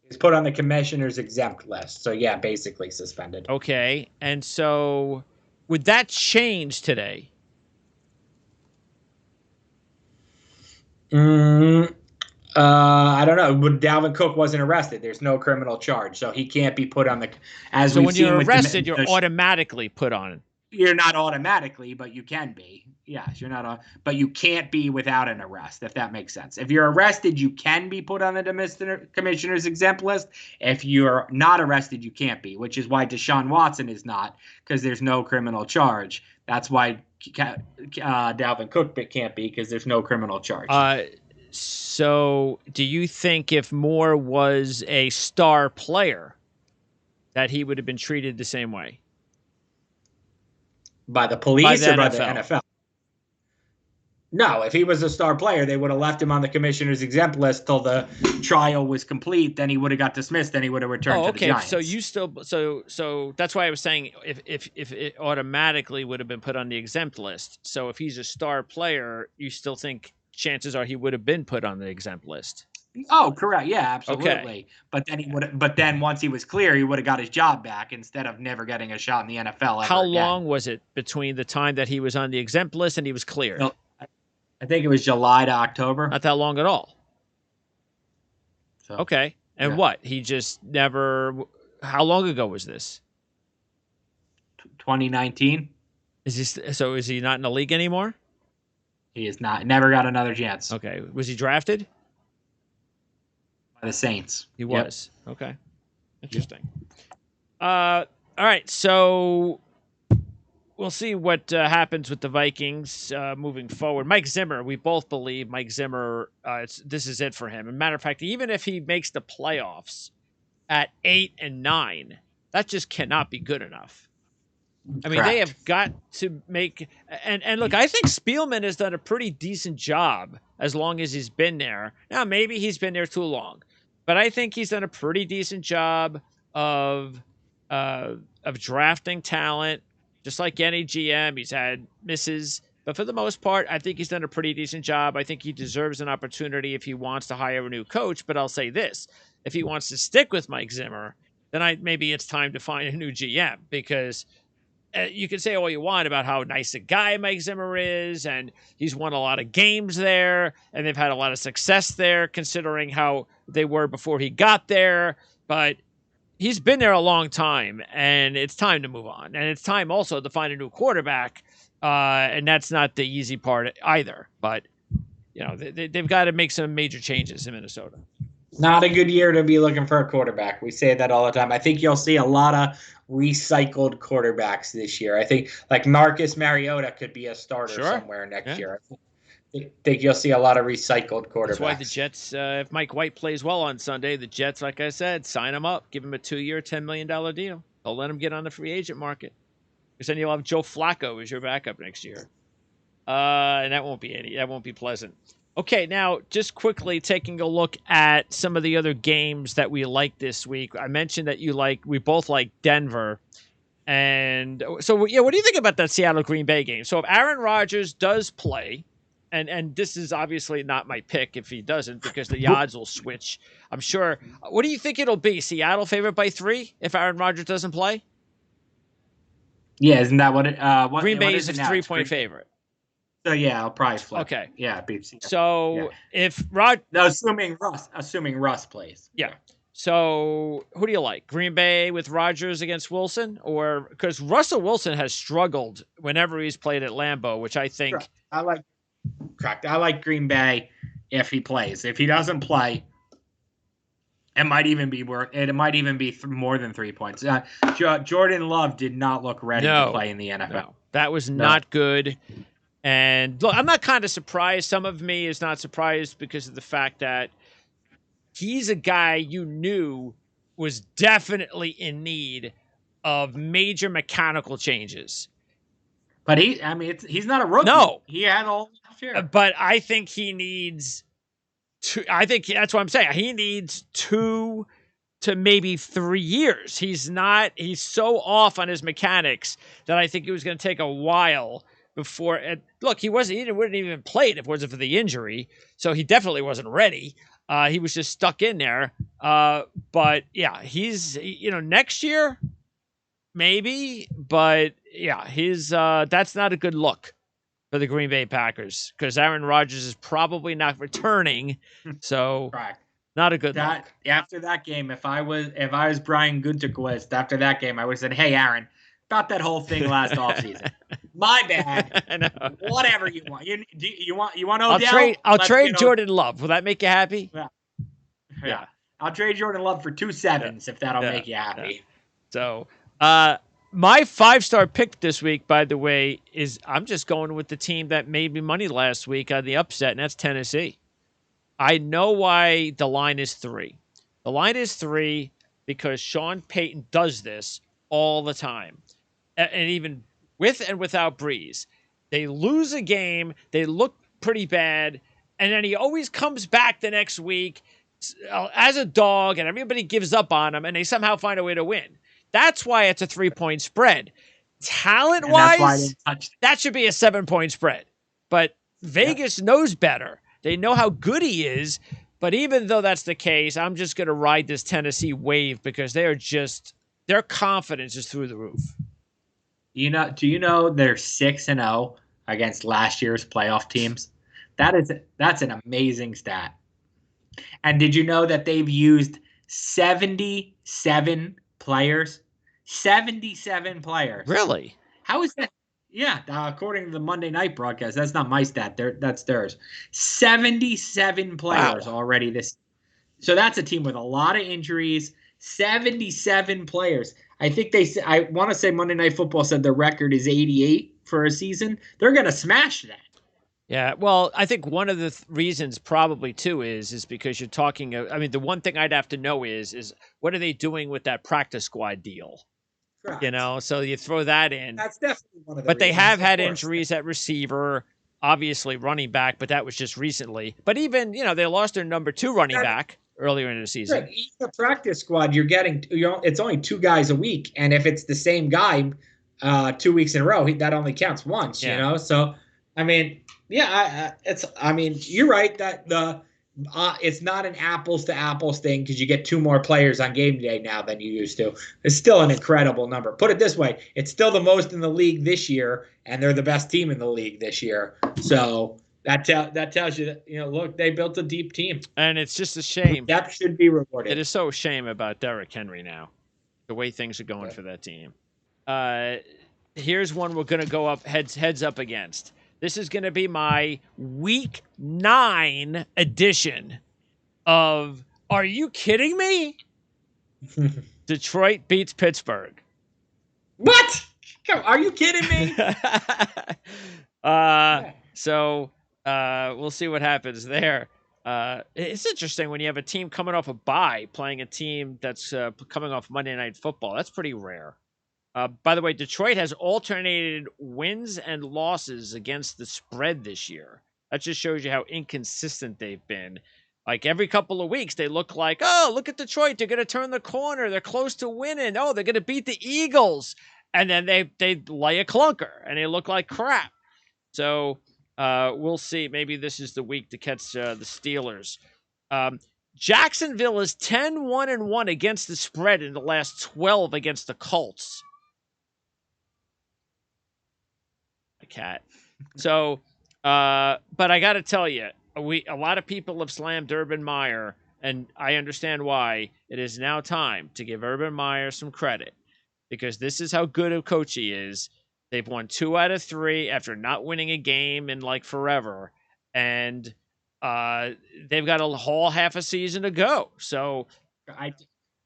Speaker 2: He's put on the commissioner's exempt list. So yeah, basically suspended.
Speaker 1: Okay. And so would that change today?
Speaker 2: I don't know. But Dalvin Cook wasn't arrested. There's no criminal charge, so he can't be put on the.
Speaker 1: So when you're arrested, you're automatically put on.
Speaker 2: You're not automatically, but you can be. Yes, you're not. But you can't be without an arrest, if that makes sense. If you're arrested, you can be put on the commissioner's exempt list. If you're not arrested, you can't be, which is why Deshaun Watson is not, because there's no criminal charge. That's why Dalvin Cook can't be, because there's no criminal charge.
Speaker 1: So do you think if Moore was a star player that he would have been treated the same way?
Speaker 2: By the police or by the NFL? No, if he was a star player, they would have left him on the commissioner's exempt list till the trial was complete. Then he would have got dismissed. Then he would have returned to the Giants.
Speaker 1: So you still so that's why I was saying if it automatically would have been put on the exempt list. So if he's a star player, you still think chances are he would have been put on the exempt list.
Speaker 2: Oh, correct. Yeah, absolutely. Okay. But then once he was clear, he would have got his job back instead of never getting a shot in the NFL.
Speaker 1: How long was it between the time that he was on the exempt list and he was cleared?
Speaker 2: No, I think it was July to October.
Speaker 1: Not that long at all. So, okay. And yeah. What? He just never. How long ago was this?
Speaker 2: 2019.
Speaker 1: Is he not in the league anymore?
Speaker 2: He is not. Never got another chance.
Speaker 1: Okay. Was he drafted?
Speaker 2: By the Saints.
Speaker 1: He was. Yep. Okay. Interesting. Yep. All right. So we'll see what happens with the Vikings moving forward. Mike Zimmer, we both believe Mike Zimmer, this is it for him. As a matter of fact, even if he makes the playoffs at 8-9, that just cannot be good enough. I mean, They have got to make and look, I think Spielman has done a pretty decent job as long as he's been there. Now, maybe he's been there too long, but I think he's done a pretty decent job of drafting talent. Just like any GM, he's had misses, but for the most part, I think he's done a pretty decent job. I think he deserves an opportunity if he wants to hire a new coach. But I'll say this: if he wants to stick with Mike Zimmer, then maybe it's time to find a new GM because. you can say all you want about how nice a guy Mike Zimmer is, and he's won a lot of games there, and they've had a lot of success there, considering how they were before he got there. But he's been there a long time, and it's time to move on. And it's time also to find a new quarterback, and that's not the easy part either. But, they've got to make some major changes in Minnesota.
Speaker 2: Not a good year to be looking for a quarterback. We say that all the time. I think you'll see a lot of recycled quarterbacks this year. I think like Marcus Mariota could be a starter somewhere next year. I think you'll see a lot of recycled quarterbacks.
Speaker 1: That's why the Jets, if Mike White plays well on Sunday, the Jets, like I said, sign him up, give him a 2-year, $10 million deal. They'll let him get on the free agent market. Because then you'll have Joe Flacco as your backup next year. And that won't be pleasant. Okay, now just quickly taking a look at some of the other games that we like this week. I mentioned that we both like Denver. And so, what do you think about that Seattle Green Bay game? So if Aaron Rodgers does play, and this is obviously not my pick if he doesn't, because the odds will switch, I'm sure. What do you think it'll be? Seattle favored by 3 if Aaron Rodgers doesn't play?
Speaker 2: Yeah, isn't that what it?
Speaker 1: Green Bay is a 3-point favorite.
Speaker 2: So yeah, I'll probably flip.
Speaker 1: Okay.
Speaker 2: Yeah, beats.
Speaker 1: So if
Speaker 2: assuming Russ plays.
Speaker 1: Yeah. So who do you like? Green Bay with Rodgers against Wilson, or because Russell Wilson has struggled whenever he's played at Lambeau, which I think
Speaker 2: I like Green Bay if he plays. If he doesn't play, it might even be more than 3 points. Jordan Love did not look ready to play in the NFL.
Speaker 1: No, that was not good. And look, I'm not kind of surprised. Some of me is not surprised because of the fact that he's a guy you knew was definitely in need of major mechanical changes.
Speaker 2: But he's not a rookie.
Speaker 1: No.
Speaker 2: He had all last year.
Speaker 1: But I think he needs I think that's what I'm saying. He needs 2 to maybe 3 years. He's so off on his mechanics that I think it was going to take a while before. Look, he wouldn't even played if it wasn't for the injury. So he definitely wasn't ready. He was just stuck in there. But yeah, he's, next year, maybe, but yeah, that's not a good look for the Green Bay Packers because Aaron Rodgers is probably not returning. So not a good look.
Speaker 2: After that game, if I was Brian Gutekunst after that game, I would have said, "Hey, Aaron, about that whole thing last offseason. My bad. Whatever you want. You want Odell?
Speaker 1: I'll trade Jordan Love. Will that make you happy?
Speaker 2: Yeah. I'll trade Jordan Love for 2 sevens if that'll make you happy.
Speaker 1: So, my 5-star pick this week, by the way, is I'm just going with the team that made me money last week on the upset, and that's Tennessee. I know why the line is 3. The line is 3 because Sean Payton does this all the time. And even with and without Breeze. They lose a game, they look pretty bad, and then he always comes back the next week as a dog, and everybody gives up on him, and they somehow find a way to win. That's why it's a 3-point spread. Talent-wise, that should be a 7-point spread. But Vegas knows better. They know how good he is. But even though that's the case, I'm just going to ride this Tennessee wave because their confidence is through the roof.
Speaker 2: Do you know they're 6-0 against last year's playoff teams? That's an amazing stat. And did you know that they've used 77 players? 77 players.
Speaker 1: Really?
Speaker 2: How is that? Yeah, according to the Monday night broadcast, that's not my stat. That's theirs. 77 players already this. So that's a team with a lot of injuries. 77 players. I want to say Monday Night Football said the record is 88 for a season. They're going to smash that.
Speaker 1: Yeah, well, I think one of the reasons probably too is because you're talking. I mean, the one thing I'd have to know is what are they doing with that practice squad deal? Correct. So you throw that in.
Speaker 2: That's definitely one of the.
Speaker 1: But they have had injuries at receiver, obviously running back, but that was just recently. But even they lost their number 2 running back earlier in the season.
Speaker 2: Right. Even the practice squad, you're getting. It's only 2 guys a week, and if it's the same guy, 2 weeks in a row, that only counts once. So I mean. Yeah, you're right that It's not an apples to apples thing because you get 2 more players on game day now than you used to. It's still an incredible number. Put it this way, it's still the most in the league this year, and they're the best team in the league this year. So that tells you that, look, they built a deep team.
Speaker 1: And it's just a shame.
Speaker 2: Depth should be rewarded.
Speaker 1: It is so a shame about Derrick Henry now, the way things are going for that team. Here's one we're going to go up heads up against. This is going to be my Week 9 edition of Are You Kidding Me? Detroit beats Pittsburgh.
Speaker 2: What? Are you kidding me?
Speaker 1: So we'll see what happens there. It's interesting when you have a team coming off a bye playing a team that's coming off Monday Night Football. That's pretty rare. By the way, Detroit has alternated wins and losses against the spread this year. That just shows you how inconsistent they've been. Like every couple of weeks, they look like, oh, look at Detroit. They're going to turn the corner. They're close to winning. Oh, they're going to beat the Eagles. And then they lay a clunker, and they look like crap. So we'll see. Maybe this is the week to catch the Steelers. Jacksonville is 10-1-1 against the spread in the last 12 against the Colts. A cat. So, but I got to tell you, a lot of people have slammed Urban Meyer, and I understand why. It is now time to give Urban Meyer some credit, because this is how good a coach he is. They've won 2 out of 3 after not winning a game in like forever, and they've got a whole half a season to go. So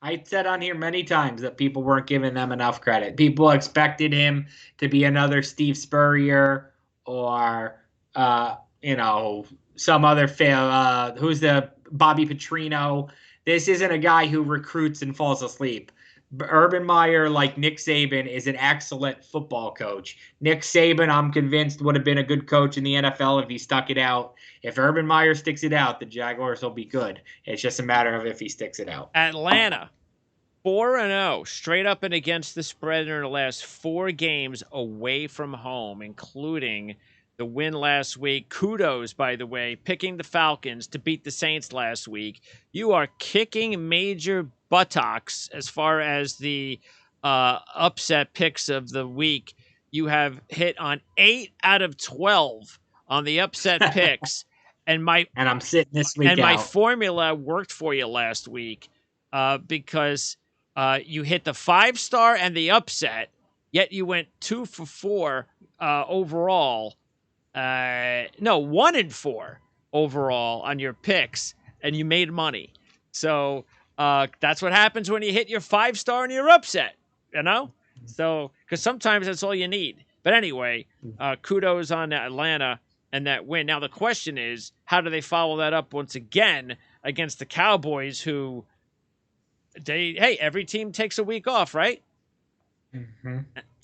Speaker 2: I said on here many times that people weren't giving them enough credit. People expected him to be another Steve Spurrier or some other who's the Bobby Petrino. This isn't a guy who recruits and falls asleep. Urban Meyer, like Nick Saban, is an excellent football coach. Nick Saban, I'm convinced, would have been a good coach in the NFL if he stuck it out. If Urban Meyer sticks it out, the Jaguars will be good. It's just a matter of if he sticks it out.
Speaker 1: Atlanta, 4-0, straight up and against the spread in their last 4 games away from home, including the win last week. Kudos, by the way, picking the Falcons to beat the Saints last week. You are kicking major buttocks as far as the upset picks of the week. You have hit on 8 out of 12 on the upset picks. And
Speaker 2: I'm sitting this week
Speaker 1: and
Speaker 2: out.
Speaker 1: My formula worked for you last week because you hit the 5-star and the upset, yet you went 2 for 4 overall. 1 and 4 overall on your picks, and you made money. So that's what happens when you hit your 5-star and you're upset, So, because sometimes that's all you need. But anyway, kudos on Atlanta and that win. Now the question is, how do they follow that up once again against the Cowboys, who every team takes a week off, right?
Speaker 2: Mm-hmm.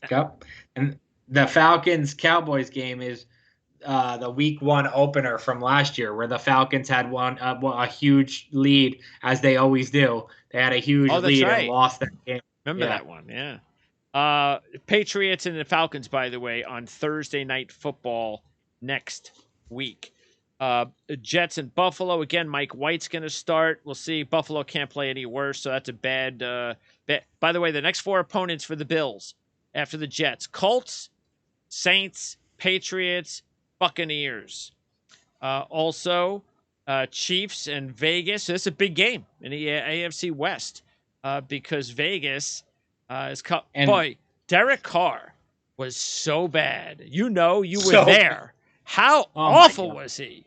Speaker 2: Yep. And the Falcons-Cowboys game is the week 1 opener from last year, where the Falcons had won a huge lead, as they always do. They had a huge lead and lost that game.
Speaker 1: Remember that one, yeah. Patriots and the Falcons, by the way, on Thursday Night Football next week. Jets and Buffalo, again, Mike White's going to start. We'll see. Buffalo can't play any worse, so that's a bad bet. By the way, the next 4 opponents for the Bills after the Jets: Colts, Saints, Patriots, Buccaneers. Also, Chiefs and Vegas. So this is a big game in the AFC West because Vegas is boy, Derek Carr was so bad. You were there. How awful was he?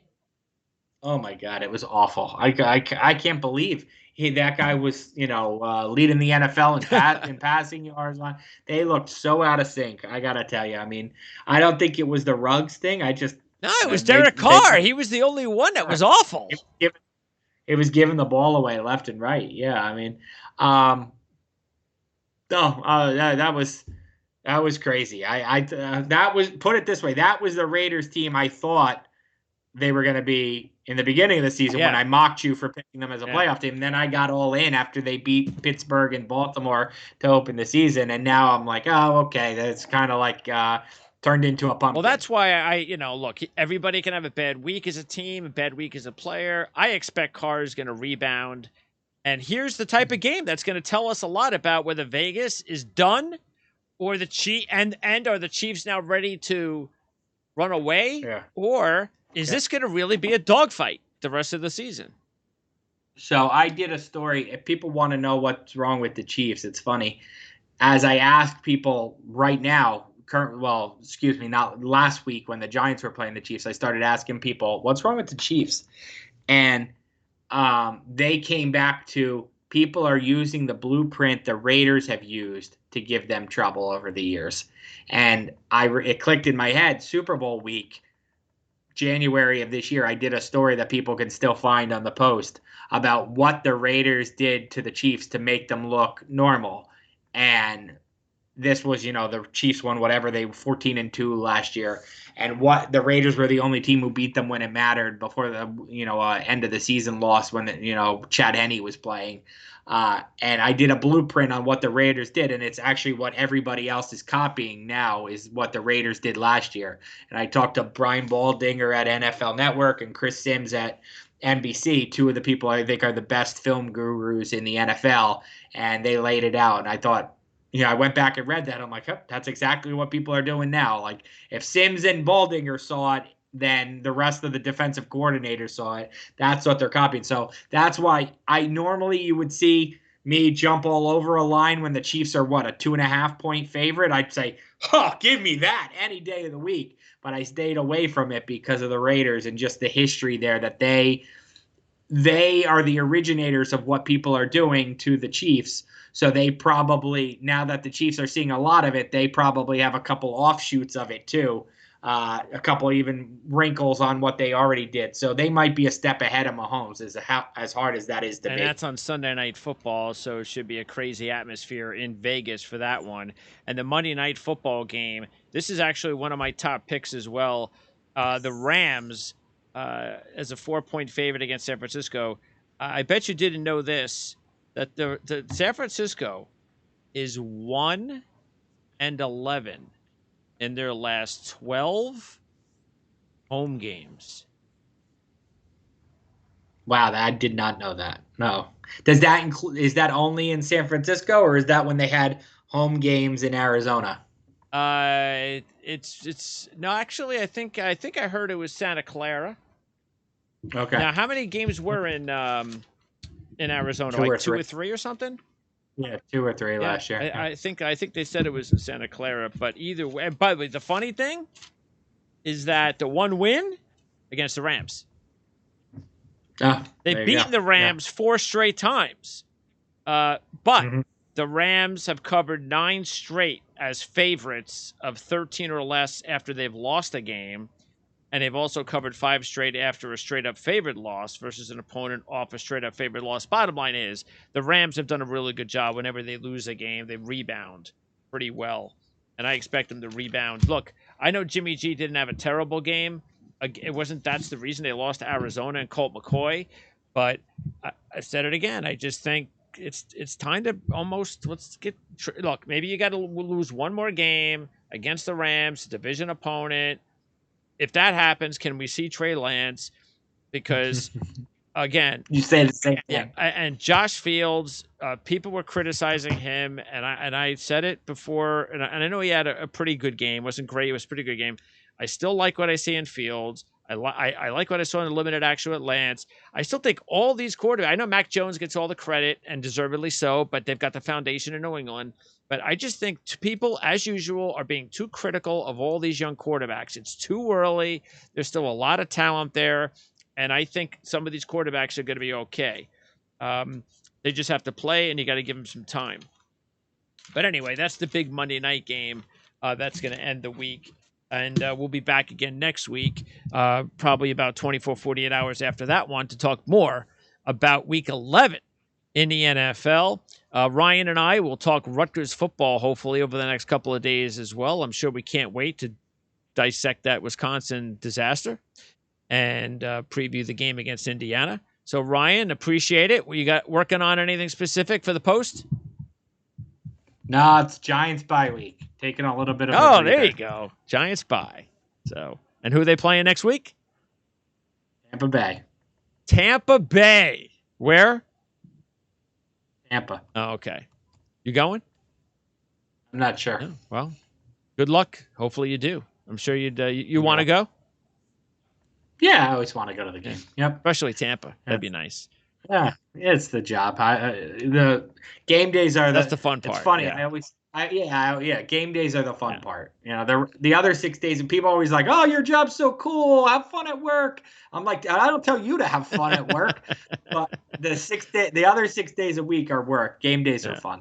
Speaker 2: Oh my God, it was awful. I can't believe that guy was leading the NFL in passing yards. They looked so out of sync. I gotta tell you. I mean, I don't think it was the Ruggs thing.
Speaker 1: It was Derek Carr. He was the only one that was awful.
Speaker 2: It was giving the ball away left and right. Yeah, I mean, that was crazy. That was, put it this way, that was the Raiders team I thought they were going to be in the beginning of the season when I mocked you for picking them as a playoff team. And then I got all in after they beat Pittsburgh and Baltimore to open the season. And now I'm like, oh, okay, that's kind of like turned into a pumpkin.
Speaker 1: Well, that's why look, everybody can have a bad week as a team, a bad week as a player. I expect Carr is going to rebound. And here's the type of game that's going to tell us a lot about whether Vegas is done or the are the Chiefs now ready to run away?
Speaker 2: Yeah.
Speaker 1: Or is this going to really be a dogfight the rest of the season?
Speaker 2: So I did a story. If people want to know what's wrong with the Chiefs, it's funny. As I ask people right now, not last week when the Giants were playing the Chiefs, I started asking people, what's wrong with the Chiefs? And they came back to people are using the blueprint the Raiders have used to give them trouble over the years. And it clicked in my head, Super Bowl week, January of this year, I did a story that people can still find on the Post about what the Raiders did to the Chiefs to make them look normal. And this was, the Chiefs won whatever, they were 14-2 last year. And what the Raiders were the only team who beat them when it mattered before the, end of the season loss when, Chad Henne was playing. And I did a blueprint on what the Raiders did, and it's actually what everybody else is copying now is what the Raiders did last year. And I talked to Brian Baldinger at NFL Network and Chris Sims at NBC, two of the people I think are the best film gurus in the NFL, and they laid it out. And I thought, I went back and read that. I'm like, that's exactly what people are doing now. Like, if Sims and Baldinger saw it, then the rest of the defensive coordinators saw it. That's what they're copying. So that's why you would see me jump all over a line when the Chiefs are, a 2.5 point favorite. I'd say, give me that any day of the week. But I stayed away from it because of the Raiders and just the history there that they are the originators of what people are doing to the Chiefs. So they probably, now that the Chiefs are seeing a lot of it, they probably have a couple offshoots of it too. A couple even wrinkles on what they already did. So they might be a step ahead of Mahomes, as hard as that is to
Speaker 1: and
Speaker 2: me.
Speaker 1: And that's on Sunday Night Football, so it should be a crazy atmosphere in Vegas for that one. And the Monday Night Football game, this is actually one of my top picks as well. The Rams as a 4-point favorite against San Francisco. I bet you didn't know this, that the San Francisco is 1-11 in their last 12 home games.
Speaker 2: Wow, I did not know that. No. Does that include? Is that only in San Francisco, or is that when they had home games in Arizona?
Speaker 1: It's no. Actually, I think I heard it was Santa Clara.
Speaker 2: Okay.
Speaker 1: Now, how many games were in Arizona? Two or three or something?
Speaker 2: Yeah, 2 or 3 last year.
Speaker 1: I think they said it was in Santa Clara, but either way. And by the way, the funny thing is that the one win against the Rams. They've beaten the Rams 4 straight times, but the Rams have covered 9 straight as favorites of 13 or less after they've lost a game. And they've also covered 5 straight after a straight-up favorite loss versus an opponent off a straight-up favorite loss. Bottom line is the Rams have done a really good job. Whenever they lose a game, they rebound pretty well. And I expect them to rebound. Look, I know Jimmy G didn't have a terrible game. It wasn't that's the reason they lost to Arizona and Colt McCoy. But I said it again. I just think it's time to almost look, maybe you got to lose one more game against the Rams, division opponent. If that happens, can we see Trey Lance? Because, again,
Speaker 2: you say the same thing.
Speaker 1: Yeah, and Josh Fields, people were criticizing him, and I said it before, and I know he had a pretty good game. It wasn't great. It was a pretty good game. I still like what I see in Fields. I like what I saw in the limited action with Lance. I still think all these quarterbacks, I know Mac Jones gets all the credit, and deservedly so, but they've got the foundation in New England. But I just think people, as usual, are being too critical of all these young quarterbacks. It's too early. There's still a lot of talent there. And I think some of these quarterbacks are going to be okay. They just have to play, and you got to give them some time. But anyway, that's the big Monday night game. That's going to end the week. And we'll be back again next week, probably about 24, 48 hours after that one, to talk more about Week 11 in the NFL. Ryan and I will talk Rutgers football, hopefully, over the next couple of days as well. I'm sure we can't wait to dissect that Wisconsin disaster and preview the game against Indiana. So, Ryan, appreciate it. You got working on anything specific for the Post?
Speaker 2: No, it's Giants bye week. Taking a little bit of a
Speaker 1: Oh,
Speaker 2: breather.
Speaker 1: there you go. Giants bye. So, and who are they playing next week?
Speaker 2: Tampa Bay.
Speaker 1: Tampa Bay. Where?
Speaker 2: Tampa.
Speaker 1: Oh, okay. You going?
Speaker 2: I'm not sure.
Speaker 1: Oh, well, good luck. Hopefully you do. I'm sure you want to go?
Speaker 2: Yeah, I always want to go to the game. Yep.
Speaker 1: Especially Tampa. That'd be nice.
Speaker 2: Yeah, it's the job. The game days are
Speaker 1: That's the fun part.
Speaker 2: It's funny.
Speaker 1: Yeah.
Speaker 2: Game days are the fun part. You know, the other 6 days, and people are always like, "Oh, your job's so cool. Have fun at work." I'm like, I don't tell you to have fun at work, but the other 6 days a week are work. Game days are fun.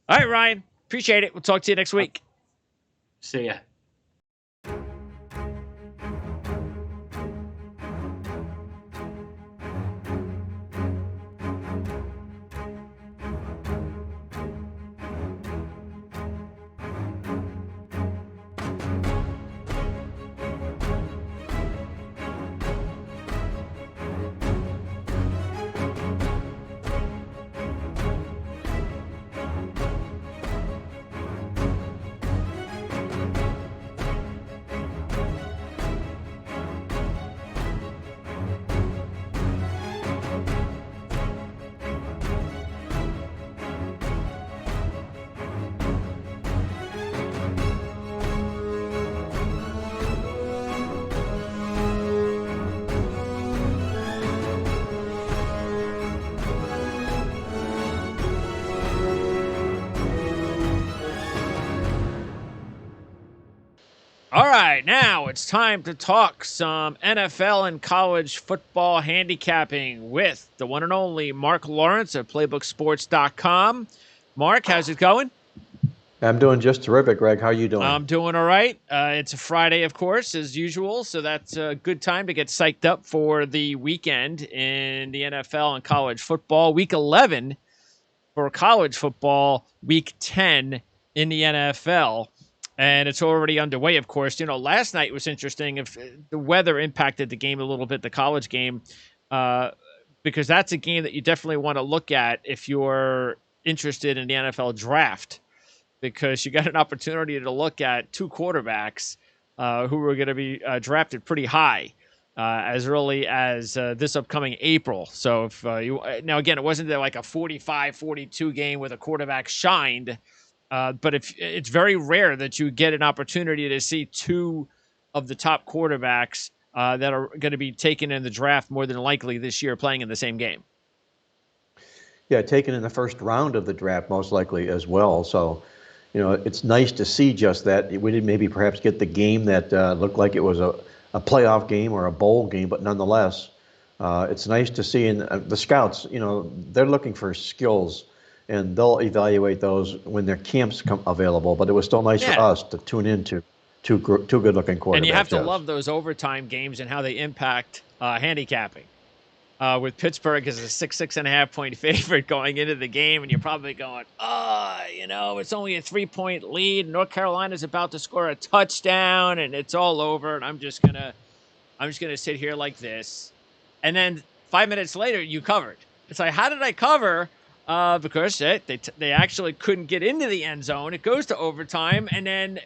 Speaker 1: All right, Ryan. Appreciate it. We'll talk to you next week.
Speaker 2: See ya.
Speaker 1: All right, now it's time to talk some NFL and college football handicapping with the one and only Marc Lawrence of PlaybookSports.com. Mark, how's it going?
Speaker 3: I'm doing just terrific, Greg. How are you doing?
Speaker 1: I'm doing all right. It's a Friday, of course, as usual, so that's a good time to get psyched up for the weekend in the NFL and college football. Week 11 for college football, Week 10 in the NFL. And it's already underway, of course. You know, last night was interesting. If the weather impacted the game a little bit, the college game, because that's a game that you definitely want to look at if you're interested in the NFL draft, because you got an opportunity to look at two quarterbacks who are going to be drafted pretty high as early as this upcoming April. So if now, again, it wasn't like a 45-42 game where the quarterback shined. But if it's very rare that you get an opportunity to see two of the top quarterbacks that are going to be taken in the draft more than likely this year playing in the same game.
Speaker 3: Yeah, taken in the first round of the draft, most likely as well. So, you know, it's nice to see just that. We did maybe perhaps get the game that looked like it was a playoff game or a bowl game, but nonetheless, it's nice to see. And the scouts, you know, they're looking for skills, and they'll evaluate those when their camps come available. But it was still nice for us to tune into two good-looking quarterbacks.
Speaker 1: And you have to love those overtime games and how they impact handicapping. With Pittsburgh as a 6.5 point favorite going into the game, and you're probably going, you know, it's only a 3-point lead. North Carolina's about to score a touchdown, and it's all over. And I'm just gonna sit here like this. And then 5 minutes later, you covered. It's like, how did I cover? Because they actually couldn't get into the end zone. It goes to overtime, and then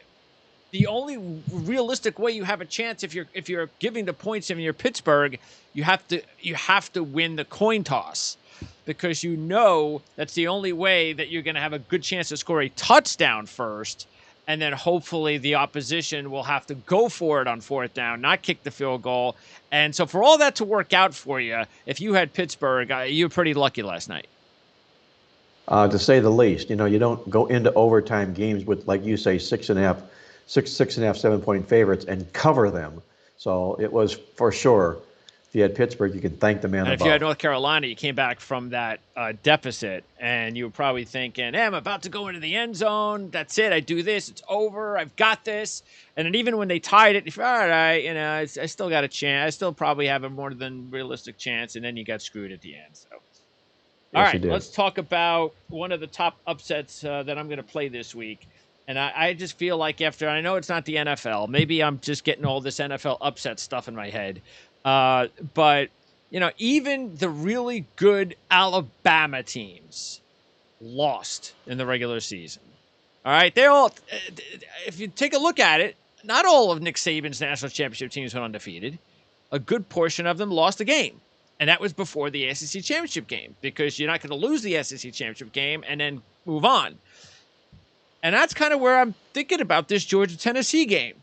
Speaker 1: the only realistic way you have a chance if you're giving the points and you're Pittsburgh, you have to win the coin toss, because you know that's the only way that you're going to have a good chance to score a touchdown first, and then hopefully the opposition will have to go for it on fourth down, not kick the field goal. And so for all that to work out for you, if you had Pittsburgh, you were pretty lucky last night.
Speaker 3: To say the least. You know, you don't go into overtime games with, like you say, 6.5, 7-point favorites and cover them. So it was for sure. If you had Pittsburgh, you can thank the man above.
Speaker 1: And if you had North Carolina, you came back from that deficit, and you were probably thinking, hey, I'm about to go into the end zone. That's it. I do this. It's over. I've got this. And then even when they tied it, all right, you know, I still got a chance. I still probably have a more than realistic chance. And then you got screwed at the end. So. All right, let's talk about one of the top upsets that I'm going to play this week. And I just feel like I know it's not the NFL. Maybe I'm just getting all this NFL upset stuff in my head. But, you know, even the really good Alabama teams lost in the regular season. All right, they all. If you take a look at it, not all of Nick Saban's national championship teams went undefeated. A good portion of them lost a game, and that was before the SEC championship game, because you're not going to lose the SEC championship game and then move on. And that's kind of where I'm thinking about this Georgia-Tennessee game.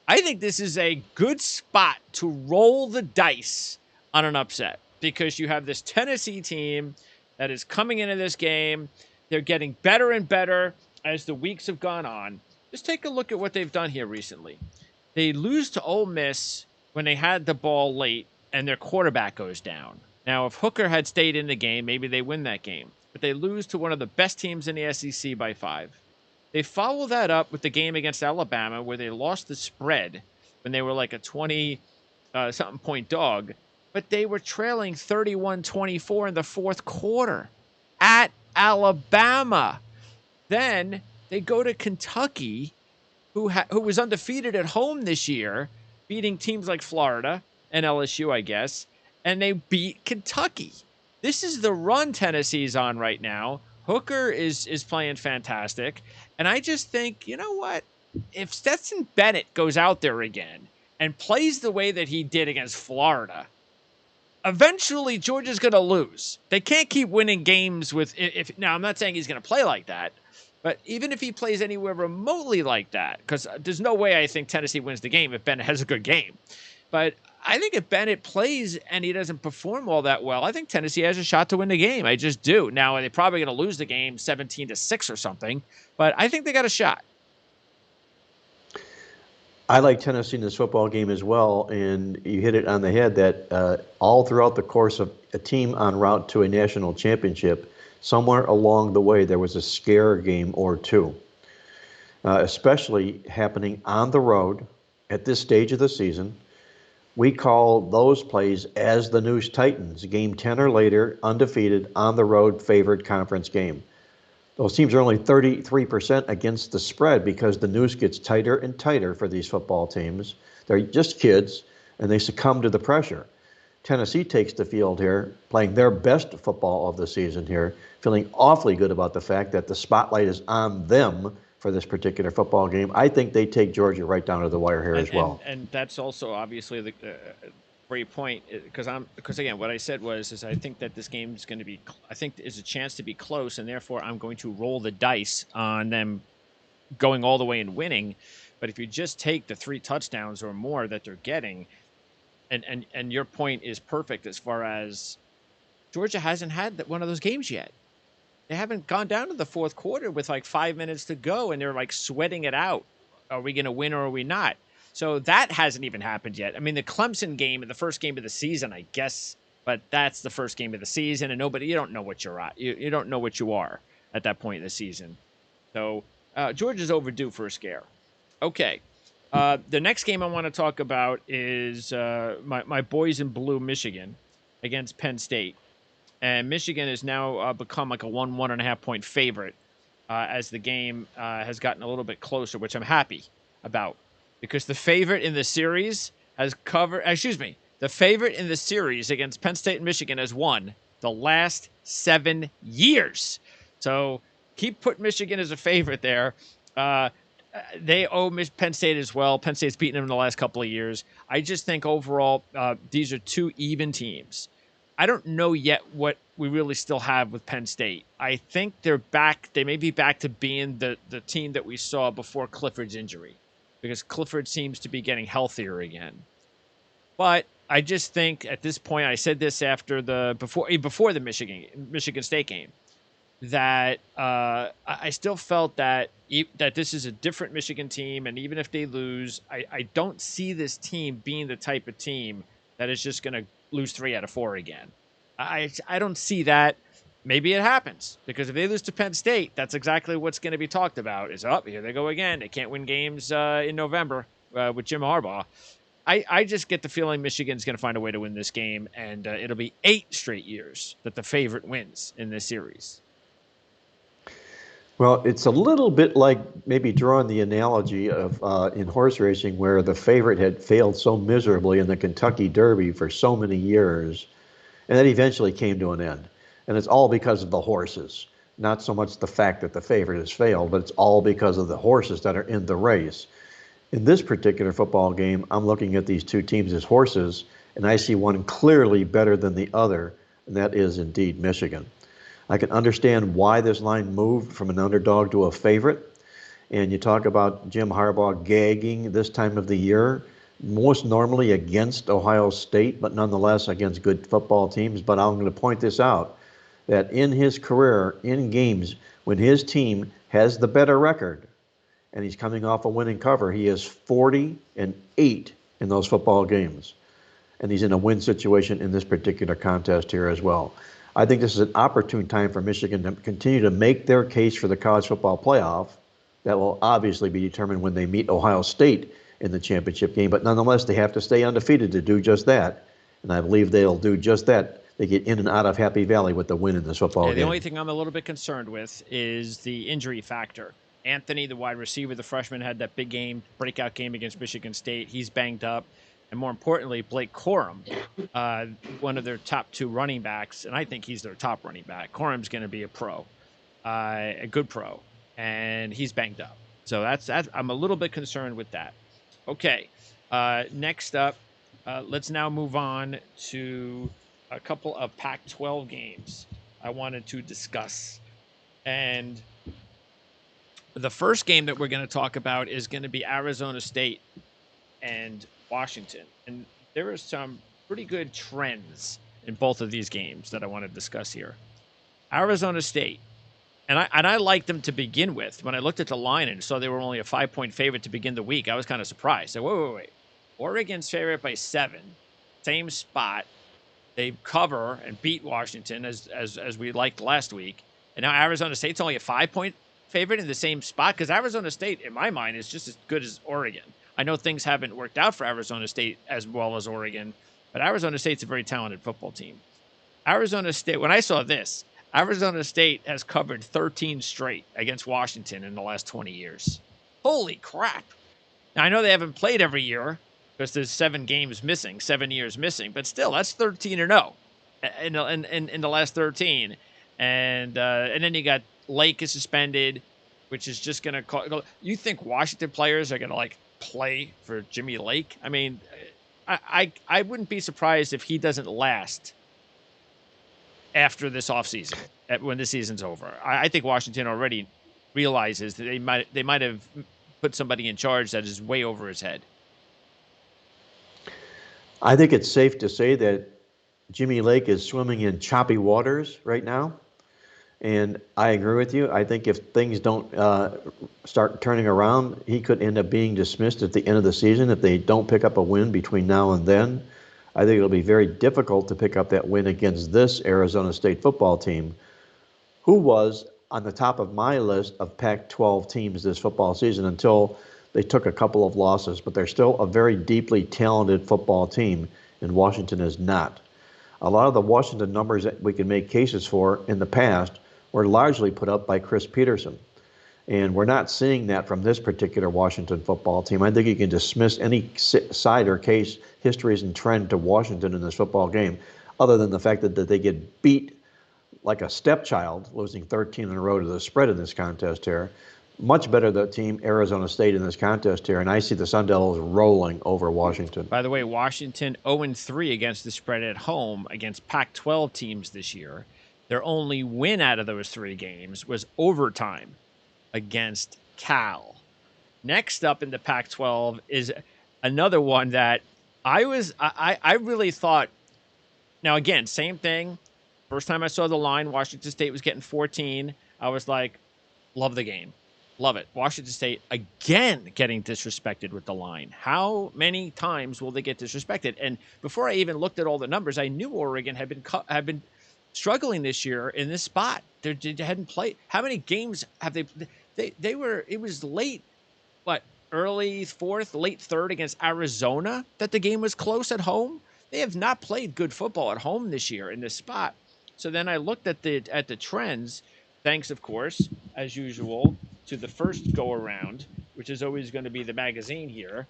Speaker 1: I think this is a good spot to roll the dice on an upset, because you have this Tennessee team that is coming into this game. They're getting better and better as the weeks have gone on. Just take a look at what they've done here recently. They lose to Ole Miss when they had the ball late and their quarterback goes down. Now, if Hooker had stayed in the game, maybe they win that game. But they lose to one of the best teams in the SEC by 5. They follow that up with the game against Alabama, where they lost the spread when they were like a 20-something point dog. But they were trailing 31-24 in the fourth quarter at Alabama. Then they go to Kentucky, who was undefeated at home this year, beating teams like Florida and LSU, I guess, and they beat Kentucky. This is the run Tennessee's on right now. Hooker is playing fantastic, and I just think, you know what? If Stetson Bennett goes out there again and plays the way that he did against Florida, eventually Georgia's going to lose. They can't keep winning games with – now, I'm not saying he's going to play like that, but even if he plays anywhere remotely like that, because there's no way I think Tennessee wins the game if Bennett has a good game. But I think if Bennett plays and he doesn't perform all that well, I think Tennessee has a shot to win the game. I just do. Now, they're probably going to lose the game 17-6 or something, but I think they got a shot.
Speaker 3: I like Tennessee in this football game as well, and you hit it on the head that all throughout the course of a team en route to a national championship, somewhere along the way there was a scare game or two, especially happening on the road at this stage of the season. We call those plays as the Noose Titans, game 10 or later, undefeated, on the road, favored conference game. Those teams are only 33% against the spread because the noose gets tighter and tighter for these football teams. They're just kids, and they succumb to the pressure. Tennessee takes the field here, playing their best football of the season here, feeling awfully good about the fact that the spotlight is on them for this particular football game. I think they take Georgia right down to the wire here as well.
Speaker 1: And that's also obviously the great point, because again, what I said is I think that this game is going to be, I think is a chance to be close, and therefore I'm going to roll the dice on them going all the way and winning. But if you just take the 3 touchdowns or more that they're getting, and your point is perfect as far as Georgia hasn't had one of those games yet. They haven't gone down to the fourth quarter with like 5 minutes to go, and they're like sweating it out. Are we going to win or are we not? So that hasn't even happened yet. I mean, the Clemson game, the first game of the season, I guess, but that's the first game of the season, and you don't know what you're at. You don't know what you are at that point in the season. So Georgia's overdue for a scare. Okay. The next game I want to talk about is my boys in blue, Michigan, against Penn State. And Michigan has now become like a 1.5 point favorite as the game has gotten a little bit closer, which I'm happy about, because the favorite in the series the favorite in the series against Penn State and Michigan has won the last 7 years. So keep putting Michigan as a favorite there. They owe Penn State as well. Penn State's beaten them in the last couple of years. I just think overall these are 2 even teams. I don't know yet what we really still have with Penn State. I think they're back. They may be back to being the team that we saw before Clifford's injury, because Clifford seems to be getting healthier again. But I just think at this point, I said this after before the Michigan State game, that I still felt that this is a different Michigan team, and even if they lose, I don't see this team being the type of team that is just going to lose 3 out of 4 again. I don't see that. Maybe it happens, because if they lose to Penn State, that's exactly what's going to be talked about. Is here they go again. They can't win games in November with Jim Harbaugh. I just get the feeling Michigan's going to find a way to win this game, and it'll be 8 straight years that the favorite wins in this series.
Speaker 3: Well, it's a little bit like maybe drawing the analogy of in horse racing, where the favorite had failed so miserably in the Kentucky Derby for so many years, and that eventually came to an end. And it's all because of the horses. not so much the fact that the favorite has failed, but it's all because of the horses that are in the race. In this particular football game, I'm looking at these two teams as horses, and I see one clearly better than the other, and that is indeed Michigan. I can understand why this line moved from an underdog to a favorite. And you talk about Jim Harbaugh gagging this time of the year, most normally against Ohio State, but nonetheless against good football teams. But I'm going to point this out, that in his career, in games, when his team has the better record, and he's coming off a winning cover, he is 40-8 in those football games. And he's in a win situation in this particular contest here as well. I think this is an opportune time for Michigan to continue to make their case for the college football playoff. That will obviously be determined when they meet Ohio State in the championship game. But nonetheless, they have to stay undefeated to do just that. And I believe they'll do just that. They get in and out of Happy Valley with the win in this football game.
Speaker 1: The only thing I'm a little bit concerned with is the injury factor. Anthony, the wide receiver, the freshman, had that big game, breakout game against Michigan State. He's banged up. And more importantly, Blake Corum, one of their top two running backs, and I think he's their top running back. Corum's going to be a pro, a good pro. And he's banged up. So that's I'm a little bit concerned with that. Okay, next up, let's now move on to a couple of Pac-12 games I wanted to discuss. And the first game that we're going to talk about is going to be Arizona State and Washington. And there are some pretty good trends in both of these games that I want to discuss here. Arizona State. And I liked them to begin with. When I looked at the line and saw they were only a 5-point favorite to begin the week, I was kind of surprised. So, wait. Oregon's favorite by 7. Same spot. They cover and beat Washington as we liked last week. And now Arizona State's only a 5-point favorite in the same spot? Because Arizona State, in my mind, is just as good as Oregon. I know things haven't worked out for Arizona State as well as Oregon, but Arizona State's a very talented football team. Arizona State, when I saw this, Arizona State has covered 13 straight against Washington in the last 20 years. Holy crap. Now, I know they haven't played every year because there's 7 years missing, but still, that's 13-0 in the last 13. And then you got Lake is suspended, which is just going to – you think Washington players are going to, play for Jimmy Lake? I mean, I wouldn't be surprised if he doesn't last after this offseason, when the season's over. I think Washington already realizes that they might have put somebody in charge that is way over his head.
Speaker 3: I think it's safe to say that Jimmy Lake is swimming in choppy waters right now. And I agree with you. I think if things don't start turning around, he could end up being dismissed at the end of the season if they don't pick up a win between now and then. I think it'll be very difficult to pick up that win against this Arizona State football team, who was on the top of my list of Pac-12 teams this football season until they took a couple of losses. But they're still a very deeply talented football team, and Washington is not. A lot of the Washington numbers that we can make cases for in the past were largely put up by Chris Peterson. And we're not seeing that from this particular Washington football team. I think you can dismiss any side or case, histories and trend to Washington in this football game, other than the fact that they get beat like a stepchild, losing 13 in a row to the spread in this contest here. Much better the team Arizona State in this contest here, and I see the Sun Devils rolling over Washington.
Speaker 1: By the way, Washington 0-3 against the spread at home against Pac-12 teams this year. Their only win out of those 3 games was overtime against Cal. Next up in the Pac-12 is another one that I really thought. Now, again, same thing. First time I saw the line, Washington State was getting 14. I was like, love the game. Love it. Washington State, again, getting disrespected with the line. How many times will they get disrespected? And before I even looked at all the numbers, I knew Oregon had been struggling this year in this spot. They hadn't played. How many games have they were, it was late, early 4th, late 3rd against Arizona that the game was close at home. They have not played good football at home this year in this spot. So then I looked at the trends, thanks, of course, as usual, to the first go-around, which is always going to be the magazine here,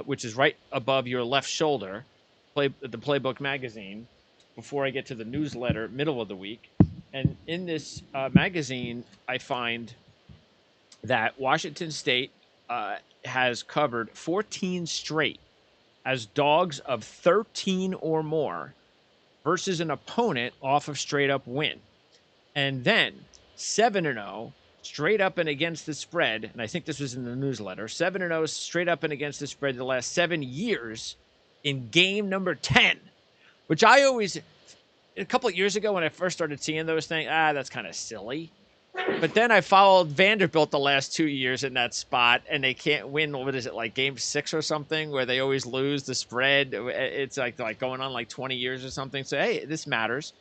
Speaker 1: which is right above your left shoulder, the Playbook magazine, before I get to the newsletter, middle of the week. And in this magazine, I find that Washington State has covered 14 straight as dogs of 13 or more versus an opponent off of straight up win. And then 7-0 straight up and against the spread. And I think this was in the newsletter 7-0 straight up and against the spread the last 7 years in game number 10, which I always, a couple of years ago when I first started seeing those things, that's kind of silly. But then I followed Vanderbilt the last 2 years in that spot, and they can't win. What is it, like game 6 or something, where they always lose the spread? It's like going on like 20 years or something. So, hey, this matters.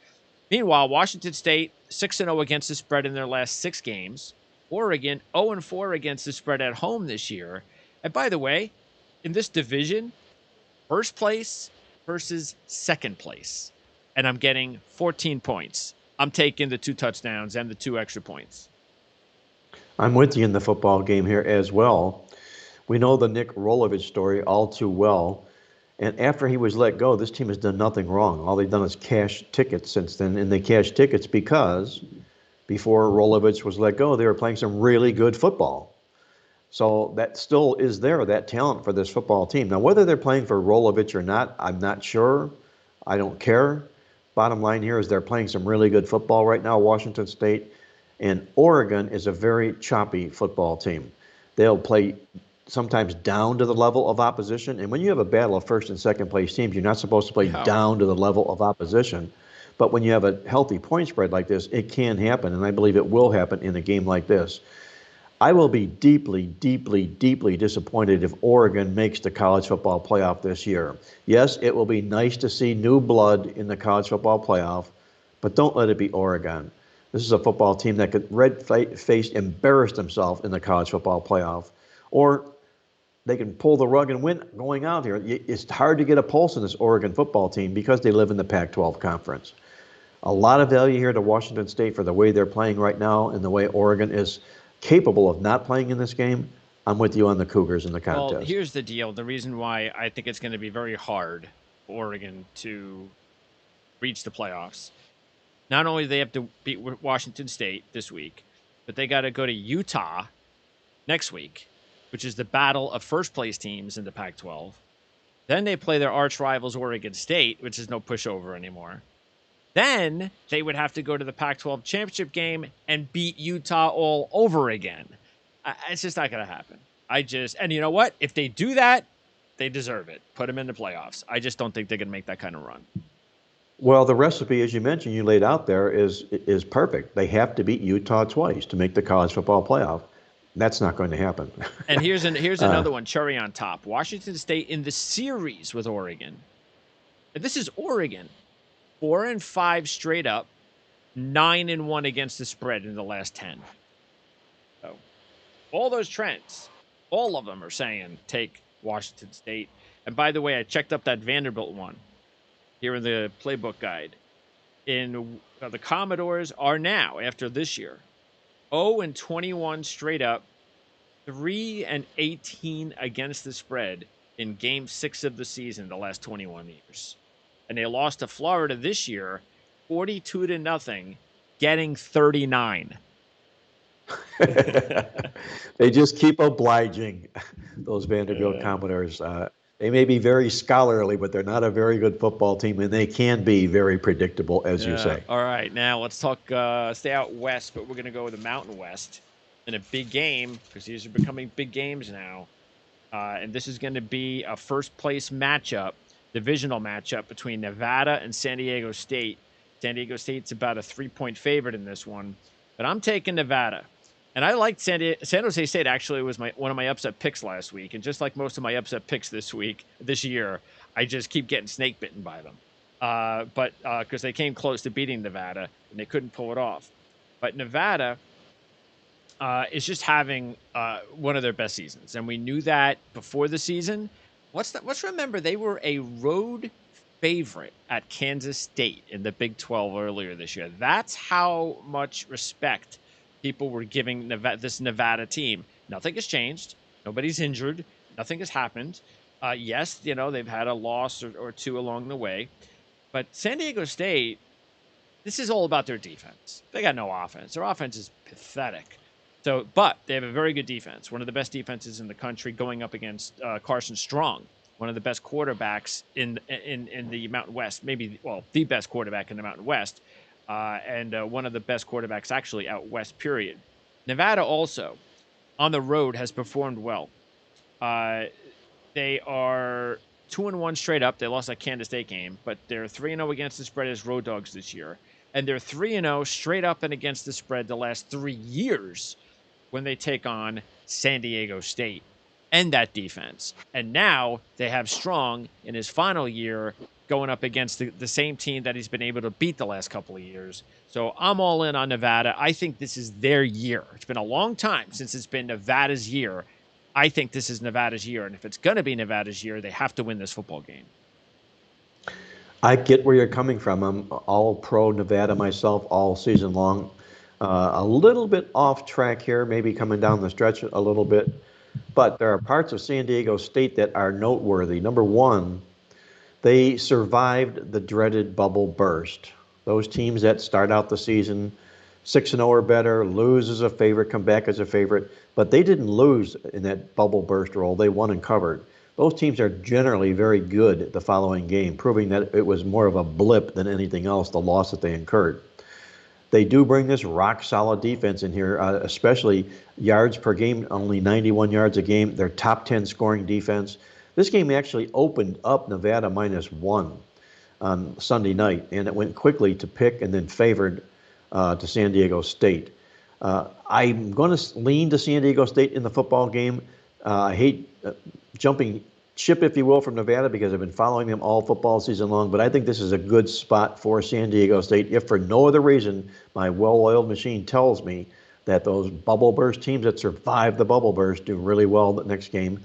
Speaker 1: Meanwhile, Washington State 6-0 against the spread in their last 6 games. Oregon 0-4 against the spread at home this year. And by the way, in this division, first place versus second place. And I'm getting 14 points. I'm taking the 2 touchdowns and the 2 extra points.
Speaker 3: I'm with you in the football game here as well. We know the Nick Rolovich story all too well. And after he was let go, this team has done nothing wrong. All they've done is cash tickets since then. And they cashed tickets because before Rolovich was let go, they were playing some really good football. So that still is there, that talent for this football team. Now, whether they're playing for Rolovich or not, I'm not sure. I don't care. Bottom line here is they're playing some really good football right now, Washington State. And Oregon is a very choppy football team. They'll play sometimes down to the level of opposition. And when you have a battle of first and second place teams, you're not supposed to play down to the level of opposition. But when you have a healthy point spread like this, it can happen. And I believe it will happen in a game like this. I will be deeply, deeply, deeply disappointed if Oregon makes the college football playoff this year. Yes, it will be nice to see new blood in the college football playoff, but don't let it be Oregon. This is a football team that could red-faced embarrass themselves in the college football playoff. Or they can pull the rug and win going out here. It's hard to get a pulse in this Oregon football team because they live in the Pac-12 conference. A lot of value here to Washington State for the way they're playing right now and the way Oregon is capable of not playing in this game. I'm with you on the Cougars in the contest.
Speaker 1: Well, here's the deal. The reason why I think it's going to be very hard for Oregon to reach the playoffs. Not only do they have to beat Washington State this week, but they got to go to Utah next week, which is the battle of first-place teams in the Pac-12. Then they play their arch rivals, Oregon State, which is no pushover anymore. Then they would have to go to the Pac-12 championship game and beat Utah all over again. It's just not going to happen. And you know what? If they do that, they deserve it. Put them in the playoffs. I just don't think they're going to make that kind of run.
Speaker 3: Well, the recipe, as you mentioned, you laid out there is perfect. They have to beat Utah twice to make the college football playoff. That's not going to happen.
Speaker 1: And here's another one, cherry on top. Washington State in the series with Oregon. And this is Oregon. 4-5 straight up, 9-1 against the spread in the last 10. So all those trends, all of them are saying take Washington State. And by the way, I checked up that Vanderbilt one here in the playbook guide. The Commodores are now, after this year, 0-21 straight up, 3-18 against the spread in Game 6 of the season the last 21 years. And they lost to Florida this year, 42-0, getting 39.
Speaker 3: They just keep obliging, those Vanderbilt Commodores. They may be very scholarly, but they're not a very good football team, and they can be very predictable, as you say.
Speaker 1: All right, now let's talk, stay out west, but we're going to go with the Mountain West in a big game, because these are becoming big games now. And this is going to be a first-place matchup, divisional matchup between Nevada and San Diego State. San Diego State's about a 3-point favorite in this one, but I'm taking Nevada. And I liked San Jose State. Actually, was one of my upset picks last week, and just like most of my upset picks this year, I just keep getting snake bitten by them. But because they came close to beating Nevada and they couldn't pull it off. But Nevada is just having one of their best seasons, and we knew that before the season. Let's remember they were a road favorite at Kansas State in the Big 12 earlier this year. That's how much respect people were giving this Nevada team. Nothing has changed. Nobody's injured. Nothing has happened. Yes, they've had a loss or two along the way. But San Diego State this is all about their defense. They got no offense. Their offense is pathetic. So, but they have a very good defense, one of the best defenses in the country, going up against Carson Strong, one of the best quarterbacks in the Mountain West, maybe, well, the best quarterback in the Mountain West, and one of the best quarterbacks actually out west, period. Nevada also, on the road, has performed well. They are 2-1 straight up. They lost that Kansas State game, but they're 3-0 against the spread as road dogs this year. And they're 3-0 straight up and against the spread the last 3 years when they take on San Diego State and that defense. And now they have Strong in his final year going up against the same team that he's been able to beat the last couple of years. So I'm all in on Nevada. I think this is their year. It's been a long time since it's been Nevada's year. I think this is Nevada's year. And if it's going to be Nevada's year, they have to win this football game.
Speaker 3: I get where you're coming from. I'm all pro Nevada myself all season long. A little bit off track here, maybe coming down the stretch a little bit. But there are parts of San Diego State that are noteworthy. Number one, they survived the dreaded bubble burst. Those teams that start out the season 6-0 or better, lose as a favorite, come back as a favorite. But they didn't lose in that bubble burst role. They won and covered. Those teams are generally very good the following game, proving that it was more of a blip than anything else, the loss that they incurred. They do bring this rock-solid defense in here, especially yards per game, only 91 yards a game. Their top 10 scoring defense. This game actually opened up Nevada -1 on Sunday night, and it went quickly to pick and then favored to San Diego State. I'm going to lean to San Diego State in the football game. I hate jumping ship, if you will, from Nevada because I've been following them all football season long, but I think this is a good spot for San Diego State, if for no other reason my well-oiled machine tells me that those bubble burst teams that survive the bubble burst do really well the next game.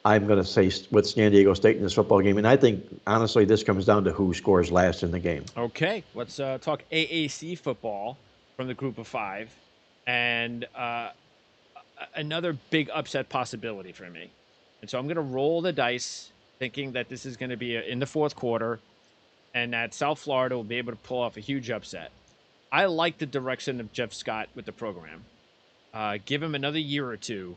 Speaker 3: I'm going to say with San Diego State in this football game, and I think, honestly, this comes down to who scores last in the game.
Speaker 1: Okay, let's talk AAC football from the group of 5, and another big upset possibility for me. And so I'm going to roll the dice thinking that this is going to be in the fourth quarter and that South Florida will be able to pull off a huge upset. I like the direction of Jeff Scott with the program. Give him another year or two.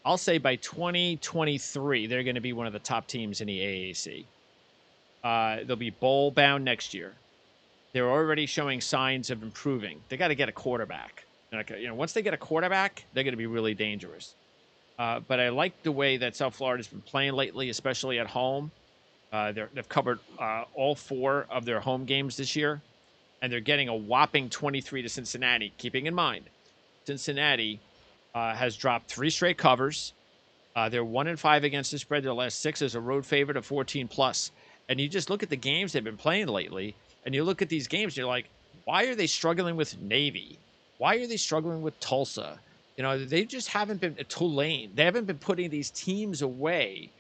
Speaker 1: I'll say by 2023, they're going to be one of the top teams in the AAC. They'll be bowl bound next year. They're already showing signs of improving. They got to get a quarterback. Once they get a quarterback, they're going to be really dangerous. But I like the way that South Florida's been playing lately, especially at home. They've covered all 4 of their home games this year, and they're getting a whopping 23 to Cincinnati. Keeping in mind, Cincinnati has dropped 3 straight covers. They're 1-5 against the spread. Their last 6 is a road favorite of 14+. And you just look at the games they've been playing lately, and you look at these games, and you're like, why are they struggling with Navy? Why are they struggling with Tulsa? They just haven't been Tulane. They haven't been putting these teams away.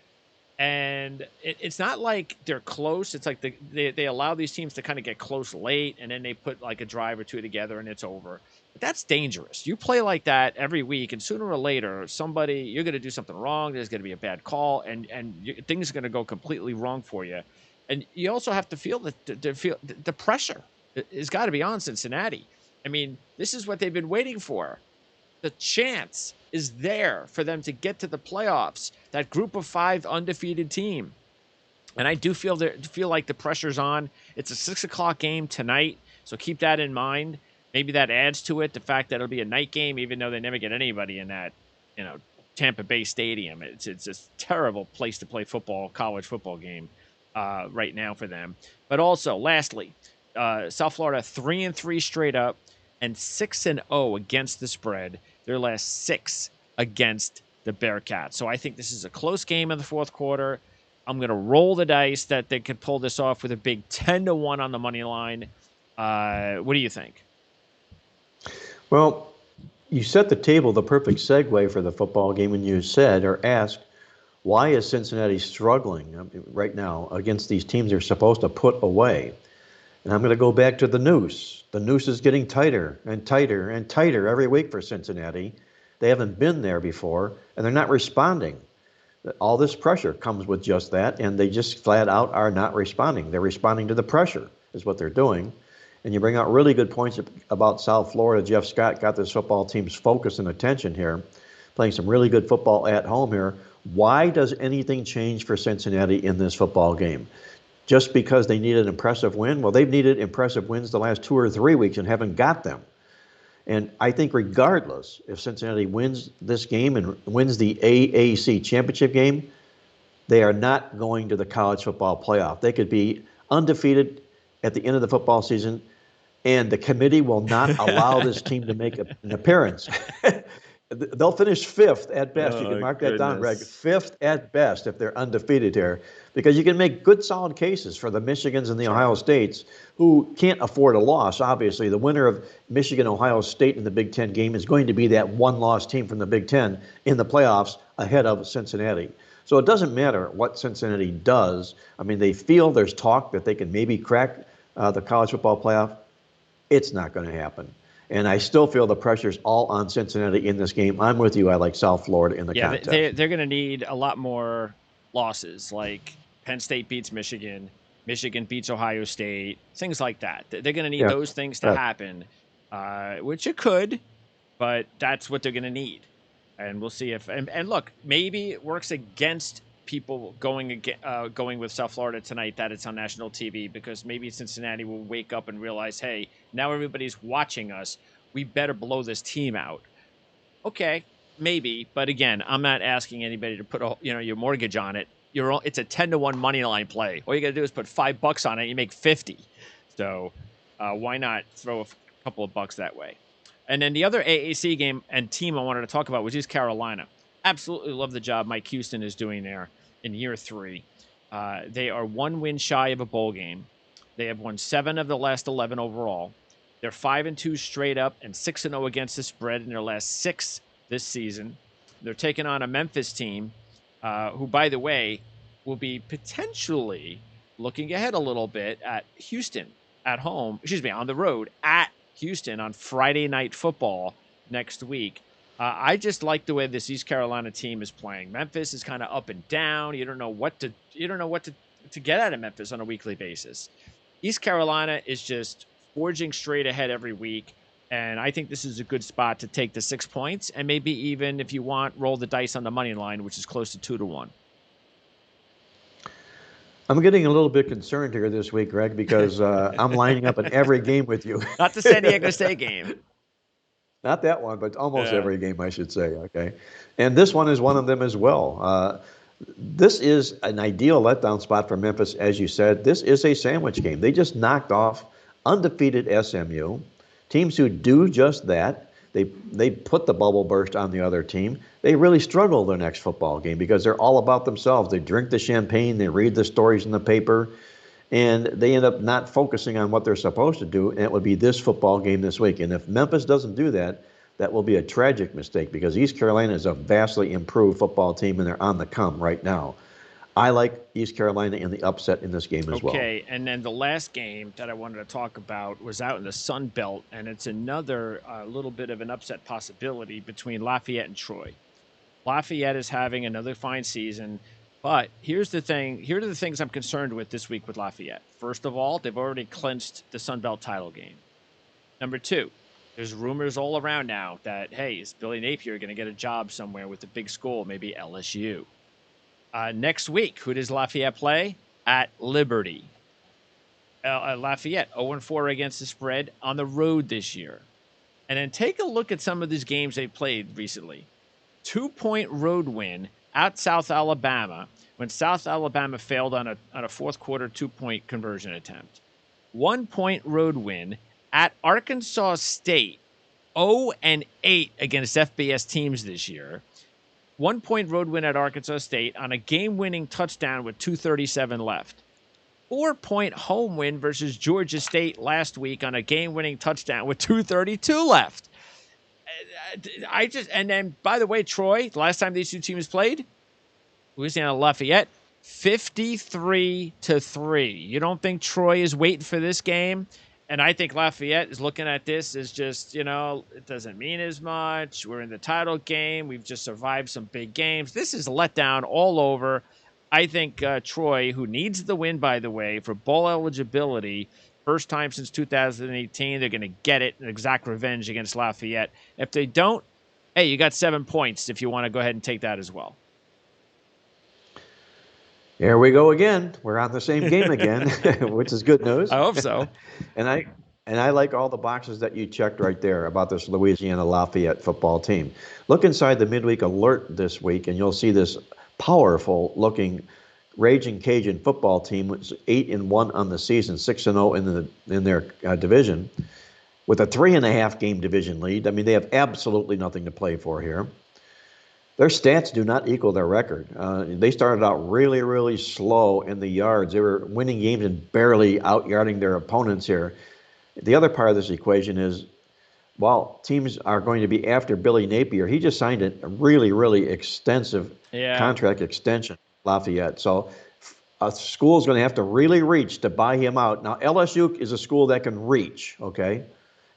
Speaker 1: And it's not like they're close. It's like they allow these teams to kind of get close late, and then they put like a drive or two together, and it's over. But that's dangerous. You play like that every week, and sooner or later, you're going to do something wrong. There's going to be a bad call, and things are going to go completely wrong for you. And you also have to feel the pressure has got to be on Cincinnati. I mean, this is what they've been waiting for. The chance is there for them to get to the playoffs, that group of 5 undefeated team. And I do feel like the pressure's on. It's a 6 o'clock game tonight, so keep that in mind. Maybe that adds to it, the fact that it'll be a night game, even though they never get anybody in that, Tampa Bay Stadium. It's a terrible place to play football, college football game right now for them. But also, lastly, South Florida 3-3 straight up and 6-0 against the spread. Their last 6 against the Bearcats. So I think this is a close game in the fourth quarter. I'm going to roll the dice that they could pull this off with a big 10-1 on the money line. What do you think?
Speaker 3: Well, you set the table, the perfect segue for the football game when you said or asked, why is Cincinnati struggling right now against these teams they're supposed to put away? And I'm going to go back to the noose. The noose is getting tighter and tighter and tighter every week for Cincinnati. They haven't been there before, and they're not responding. All this pressure comes with just that, and they just flat out are not responding. They're responding to the pressure is what they're doing. And you bring out really good points about South Florida. Jeff Scott got this football team's focus and attention here, playing some really good football at home here. Why does anything change for Cincinnati in this football game? Just because they need an impressive win? Well, they've needed impressive wins the last 2 or 3 weeks and haven't got them. And I think regardless, if Cincinnati wins this game and wins the AAC championship game, they are not going to the college football playoff. They could be undefeated at the end of the football season, and the committee will not allow this team to make an appearance. They'll finish 5th at best. You can mark that down, Greg. 5th at best if they're undefeated here, because you can make good, solid cases for the Michigans and the Ohio States who can't afford a loss. Obviously, the winner of Michigan-Ohio State in the Big Ten game is going to be that one-loss team from the Big Ten in the playoffs ahead of Cincinnati. So it doesn't matter what Cincinnati does. I mean, they feel there's talk that they can maybe crack the college football playoff. It's not going to happen. And I still feel the pressure's all on Cincinnati in this game. I'm with you. I like South Florida in the contest.
Speaker 1: They're going to need a lot more losses, like Penn State beats Michigan, Michigan beats Ohio State, things like that. They're going to need those things to happen, which it could, but that's what they're going to need. And we'll see if and look, maybe it works against people going with South Florida tonight that it's on national TV, because maybe Cincinnati will wake up and realize, hey, now everybody's watching us. We better blow this team out. Okay, maybe, but again, I'm not asking anybody to put your mortgage on it. It's a 10-1 money line play. All you got to do is put $5 on it. You make 50. So why not throw a couple of bucks that way? And then the other AAC game and team I wanted to talk about was East Carolina. Absolutely love the job Mike Houston is doing there in year 3. They are 1 win shy of a bowl game. They have won 7 of the last 11 overall. They're 5-2 straight up and 6-0 against the spread in their last 6 this season. They're taking on a Memphis team who, by the way, will be potentially looking ahead a little bit at Houston at home, on the road at Houston on Friday Night Football next week. I just like the way this East Carolina team is playing. Memphis is kind of up and down. You don't know what to get out of Memphis on a weekly basis. East Carolina is just forging straight ahead every week, and I think this is a good spot to take the 6 points, and maybe even, if you want, roll the dice on the money line, which is close to 2-1.
Speaker 3: I'm getting a little bit concerned here this week, Greg, because I'm lining up in every game with you.
Speaker 1: Not the San Diego State game.
Speaker 3: Not that one, but almost every game, I should say, okay? And this one is one of them as well. This is an ideal letdown spot for Memphis, as you said. This is a sandwich game. They just knocked off undefeated SMU, teams who do just that. They put the bubble burst on the other team. They really struggle their next football game because they're all about themselves. They drink the champagne, they read the stories in the paper, and they end up not focusing on what they're supposed to do, and it would be this football game this week. And if Memphis doesn't do that, that will be a tragic mistake because East Carolina is a vastly improved football team, and they're on the come right now. I like East Carolina in the upset in this game as well.
Speaker 1: Okay, and then the last game that I wanted to talk about was out in the Sun Belt, and it's another little bit of an upset possibility between Lafayette and Troy. Lafayette is having another fine season, but here's the thing. Here are the things I'm concerned with this week with Lafayette. First of all, they've already clinched the Sun Belt title game. Number 2, there's rumors all around now that, hey, is Billy Napier going to get a job somewhere with a big school, maybe LSU? Next week, who does Lafayette play? At Liberty. Lafayette, 0-4 against the spread on the road this year. And then take a look at some of these games they played recently. 2-point road win at South Alabama when South Alabama failed on a fourth quarter 2-point conversion attempt. 1-point road win at Arkansas State, 0-8 against FBS teams this year. 1-point road win at Arkansas State on a game-winning touchdown with 2:37 left. 4-point home win versus Georgia State last week on a game-winning touchdown with 2:32 left. And then, by the way, Troy, the last time these two teams played, Louisiana Lafayette, 53-3. You don't think Troy is waiting for this game? And I think Lafayette is looking at this as just, it doesn't mean as much. We're in the title game. We've just survived some big games. This is a letdown all over. I think Troy, who needs the win, by the way, for bowl eligibility, First time since 2018. They're going to get it, an exact revenge against Lafayette. If they don't, hey, you got 7 points if you want to go ahead and take that as well.
Speaker 3: Here we go again. We're on the same game again, which is good news.
Speaker 1: I hope so.
Speaker 3: And I like all the boxes that you checked right there about this Louisiana Lafayette football team. Look inside the midweek alert this week, and you'll see this powerful-looking Raging Cajun football team, which is 8-1 on the season, 6-0 in their division, with a 3.5 game division lead. I mean, they have absolutely nothing to play for here. Their stats do not equal their record. They started out really, really slow in the yards. They were winning games and barely out-yarding their opponents here. The other part of this equation is, while teams are going to be after Billy Napier, he just signed a really, really extensive contract extension. Lafayette. So a school's going to have to really reach to buy him out. Now, LSU is a school that can reach, okay?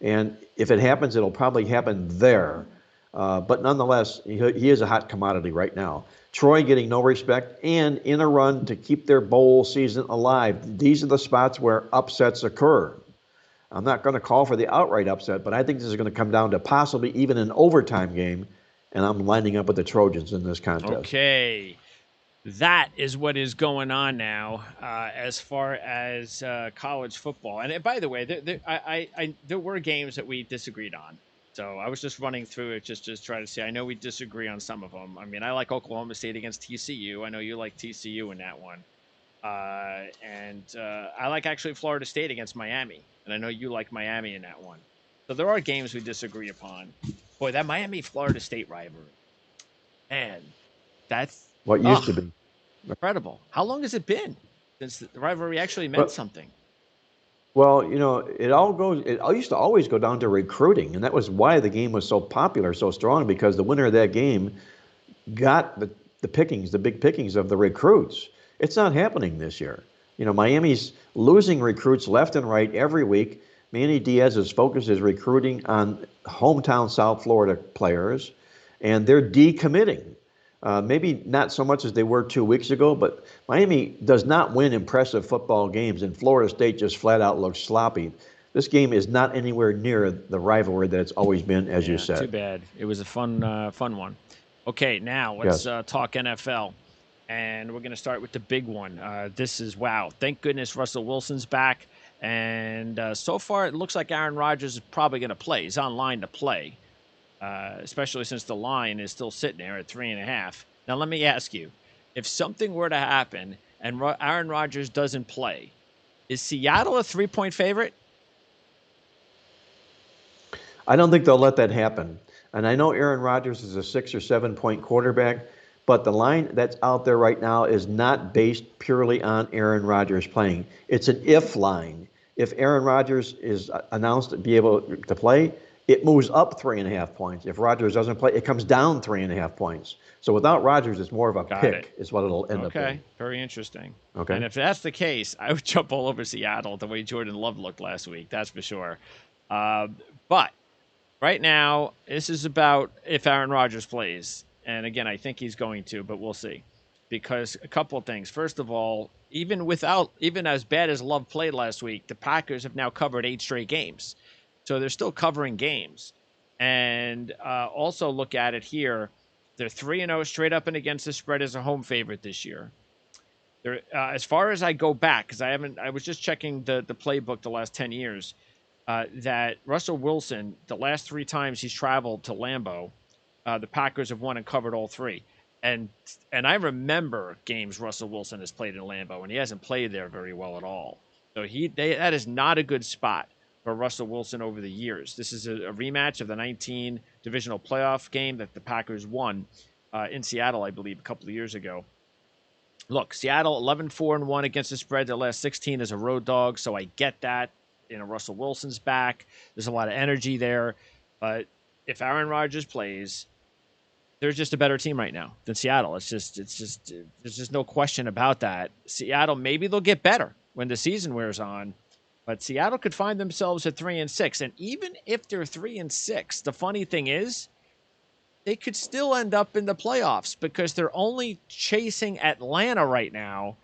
Speaker 3: And if it happens, it'll probably happen there. But nonetheless, he is a hot commodity right now. Troy getting no respect and in a run to keep their bowl season alive. These are the spots where upsets occur. I'm not going to call for the outright upset, but I think this is going to come down to possibly even an overtime game, and I'm lining up with the Trojans in this contest.
Speaker 1: Okay. That is what is going on now as far as college football. And by the way, there were games that we disagreed on. So I was just running through it just to try to see. I know we disagree on some of them. I mean, I like Oklahoma State against TCU. I know you like TCU in that one. And I like actually Florida State against Miami. And I know you like Miami in that one. So there are games we disagree upon. Boy, that Miami-Florida State rivalry. Man, that's...
Speaker 3: what used to be.
Speaker 1: Incredible. How long has it been since the rivalry actually meant something?
Speaker 3: Well, you know, it used to always go down to recruiting, and that was why the game was so popular, so strong, because the winner of that game got the pickings, the big pickings of the recruits. It's not happening this year. You know, Miami's losing recruits left and right every week. Manny Diaz's focus is recruiting on hometown South Florida players, and they're decommitting. Maybe not so much as they were 2 weeks ago, but Miami does not win impressive football games, and Florida State just flat out looks sloppy. This game is not anywhere near the rivalry that it's always been, as you said.
Speaker 1: Too bad. It was a fun one. Okay, now let's talk NFL, and we're going to start with the big one. This is, wow, thank goodness Russell Wilson's back, and so far it looks like Aaron Rodgers is probably going to play. He's on line to play. Especially since the line is still sitting there at 3.5. Now, let me ask you, if something were to happen and Aaron Rodgers doesn't play, is Seattle a 3-point favorite?
Speaker 3: I don't think they'll let that happen. And I know Aaron Rodgers is a 6 or 7 point quarterback, but the line that's out there right now is not based purely on Aaron Rodgers playing. It's an if line. If Aaron Rodgers is announced to be able to play, it moves up 3.5 points. If Rodgers doesn't play, it comes down 3.5 points. So without Rodgers, it's more of a pick, is what it'll end up being.
Speaker 1: Okay, very interesting.
Speaker 3: Okay.
Speaker 1: And if that's the case, I would jump all over Seattle the way Jordan Love looked last week. That's for sure. But right now, this is about if Aaron Rodgers plays. And again, I think he's going to, but we'll see. Because a couple of things. First of all, even as bad as Love played last week, the Packers have now covered 8 straight games. So they're still covering games. And also look at it here. They're 3-0 straight up and against the spread as a home favorite this year. They're, as far as I go back, because I was just checking the playbook the last 10 years, that Russell Wilson, the last 3 times he's traveled to Lambeau, the Packers have won and covered all 3. And I remember games Russell Wilson has played in Lambeau, and he hasn't played there very well at all. So that is not a good spot for Russell Wilson over the years. This is a rematch of the 19 divisional playoff game that the Packers won in Seattle, I believe, a couple of years ago. Look, Seattle 11-4-1 against the spread. Their last 16 as a road dog, so I get that. You know, Russell Wilson's back. There's a lot of energy there. But if Aaron Rodgers plays, there's just a better team right now than Seattle. There's just no question about that. Seattle, maybe they'll get better when the season wears on. But Seattle could find themselves at 3-6. And even if they're 3-6, the funny thing is, they could still end up in the playoffs because they're only chasing Atlanta right now,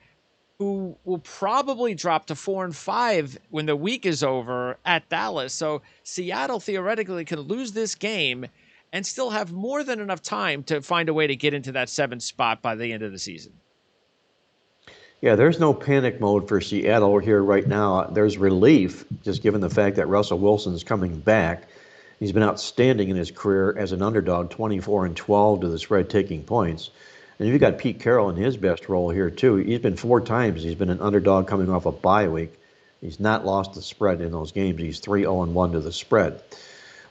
Speaker 1: who will probably drop to 4-5 when the week is over at Dallas. So Seattle theoretically can lose this game and still have more than enough time to find a way to get into that 7th spot by the end of the season.
Speaker 3: Yeah, there's no panic mode for Seattle here right now. There's relief, just given the fact that Russell Wilson's coming back. He's been outstanding in his career as an underdog, 24-12 to the spread, taking points. And you've got Pete Carroll in his best role here, too. He's been 4 times. He's been an underdog coming off a bye week. He's not lost the spread in those games. He's 3-0-1 to the spread.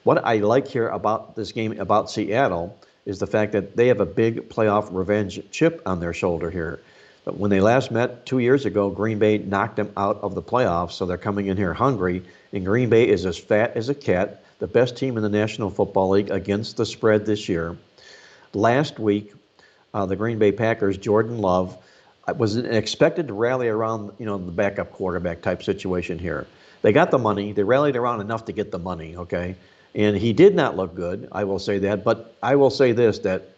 Speaker 3: What I like here about this game, about Seattle, is the fact that they have a big playoff revenge chip on their shoulder here. But when they last met 2 years ago, Green Bay knocked them out of the playoffs, so they're coming in here hungry. And Green Bay is as fat as a cat, the best team in the National Football League against the spread this year. Last week, the Green Bay Packers, Jordan Love, was expected to rally around, the backup quarterback type situation here. They got the money. They rallied around enough to get the money, okay? And he did not look good, I will say that. But I will say this, that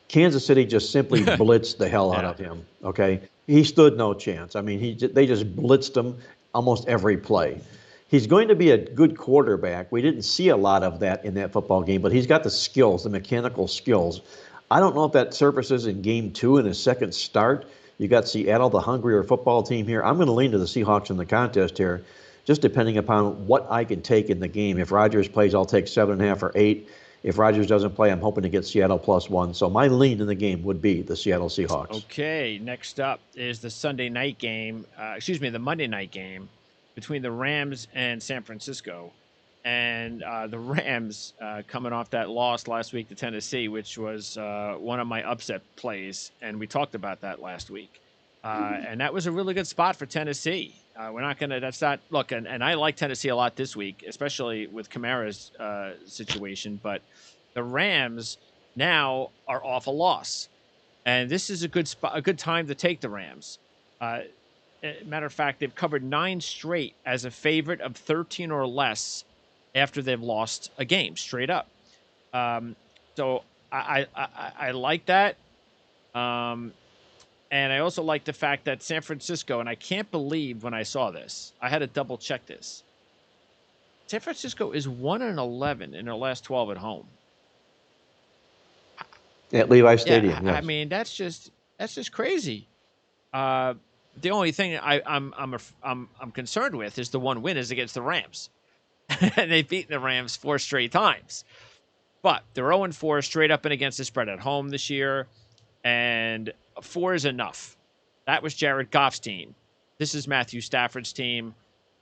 Speaker 3: Kansas City just simply blitzed the hell out of him, okay? He stood no chance. I mean, they just blitzed him almost every play. He's going to be a good quarterback. We didn't see a lot of that in that football game, but he's got the skills, the mechanical skills. I don't know if that surfaces in game 2 in his second start. You got Seattle, the hungrier football team here. I'm going to lean to the Seahawks in the contest here, just depending upon what I can take in the game. If Rodgers plays, I'll take 7.5 or 8. If Rodgers doesn't play, I'm hoping to get Seattle +1. So my lean in the game would be the Seattle Seahawks.
Speaker 1: Okay, next up is the Monday night game between the Rams and San Francisco. And the Rams coming off that loss last week to Tennessee, which was one of my upset plays, and we talked about that last week. And that was a really good spot for Tennessee. We're not going to – that's not – look, and I like Tennessee a lot this week, especially with Kamara's situation. But the Rams now are off a loss. And this is a good time to take the Rams. Matter of fact, they've covered 9 straight as a favorite of 13 or less after they've lost a game straight up. So I like that. And I also like the fact that San Francisco, and I can't believe when I saw this, I had to double check this. San Francisco is 1-11 in their last 12 at home.
Speaker 3: At Levi Stadium.
Speaker 1: Yeah,
Speaker 3: yes.
Speaker 1: I mean, that's just crazy. The only thing I'm concerned with is the one win is against the Rams. And they've beaten the Rams 4 straight times. But they're 0-4 straight up and against the spread at home this year. And 4 is enough. That was Jared Goff's team. This is Matthew Stafford's team.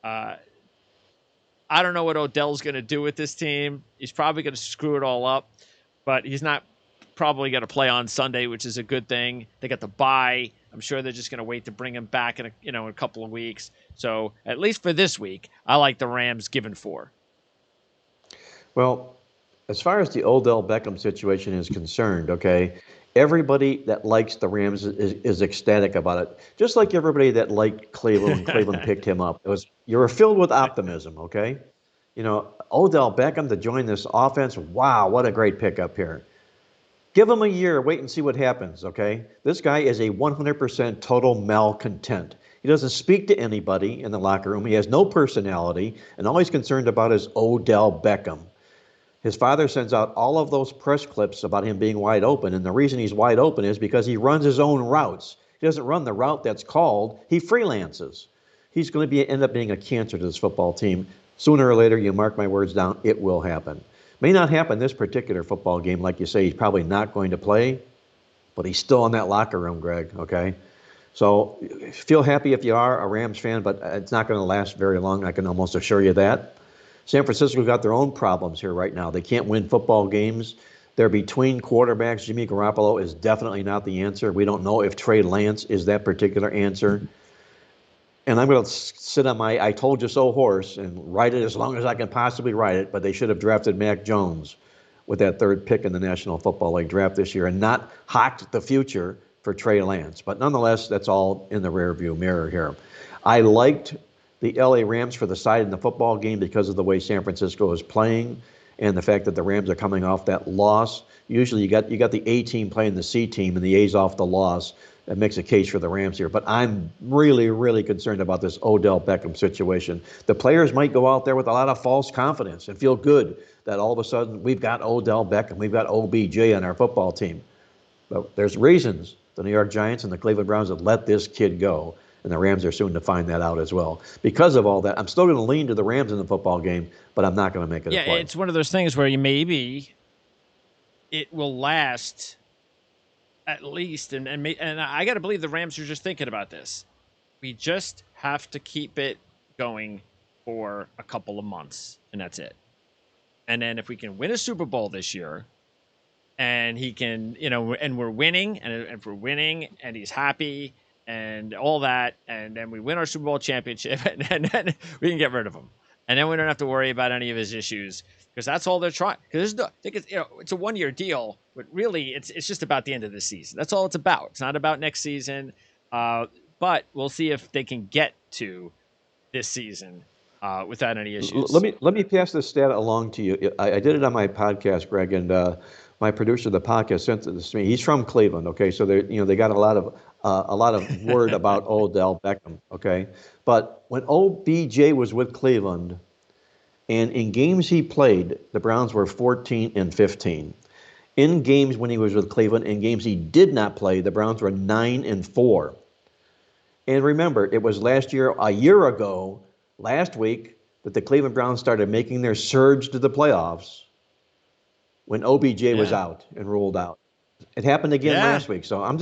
Speaker 1: I don't know what Odell's going to do with this team. He's probably going to screw it all up. But he's not probably going to play on Sunday, which is a good thing. They got the bye. I'm sure they're just going to wait to bring him back in a couple of weeks. So at least for this week, I like the Rams given 4.
Speaker 3: Well, as far as the Odell Beckham situation is concerned, okay, everybody that likes the Rams is ecstatic about it. Just like everybody that liked Cleveland when Cleveland picked him up. You were filled with optimism, okay? Odell Beckham to join this offense, wow, what a great pickup here. Give him a year, wait and see what happens, okay? This guy is a 100% total malcontent. He doesn't speak to anybody in the locker room. He has no personality, and all he's concerned about is Odell Beckham. His father sends out all of those press clips about him being wide open, and the reason he's wide open is because he runs his own routes. He doesn't run the route that's called. He freelances. He's going to end up being a cancer to this football team. Sooner or later, you mark my words down, it will happen. May not happen this particular football game. Like you say, he's probably not going to play, but he's still in that locker room, Greg, okay? So feel happy if you are a Rams fan, but it's not going to last very long. I can almost assure you that. San Francisco's got their own problems here right now. They can't win football games. They're between quarterbacks. Jimmy Garoppolo is definitely not the answer. We don't know if Trey Lance is that particular answer. And I'm going to sit on my I told you so horse and ride it as long as I can possibly ride it, but they should have drafted Mac Jones with that 3rd pick in the National Football League draft this year and not hocked the future for Trey Lance. But nonetheless, that's all in the rearview mirror here. I liked the LA Rams for the side in the football game because of the way San Francisco is playing and the fact that the Rams are coming off that loss. Usually you got the A team playing the C team and the A's off the loss. that makes a case for the Rams here. But I'm really, really concerned about this Odell Beckham situation. The players might go out there with a lot of false confidence and feel good that all of a sudden we've got Odell Beckham, we've got OBJ on our football team. But there's reasons the New York Giants and the Cleveland Browns have let this kid go, and the Rams are soon to find that out as well. Because of all that, I'm still going to lean to the Rams in the football game, but I'm not going to make it a play.
Speaker 1: It's one of those things where maybe it will last at least, and I got to believe the Rams are just thinking about this. We just have to keep it going for a couple of months, and that's it. And then if we can win a Super Bowl this year, and he can, and we're winning, and if we're winning, and he's happy, and all that, and then we win our Super Bowl championship, and then we can get rid of him. And then we don't have to worry about any of his issues, because that's all they're trying. Because I think it's a 1-year deal, but really it's just about the end of the season. That's all it's about. It's not about next season. But we'll see if they can get to this season without any issues.
Speaker 3: Let me pass this stat along to you. I did it on my podcast, Greg, and my producer of the podcast sent this to me. He's from Cleveland, okay, so they got a lot of word about Odell Beckham, okay. But when OBJ was with Cleveland, and in games he played, the Browns were 14-15. In games when he was with Cleveland, in games he did not play, the Browns were 9-4. And remember, it was a year ago, last week, that the Cleveland Browns started making their surge to the playoffs when OBJ was out and ruled out. It happened again last week. So I'm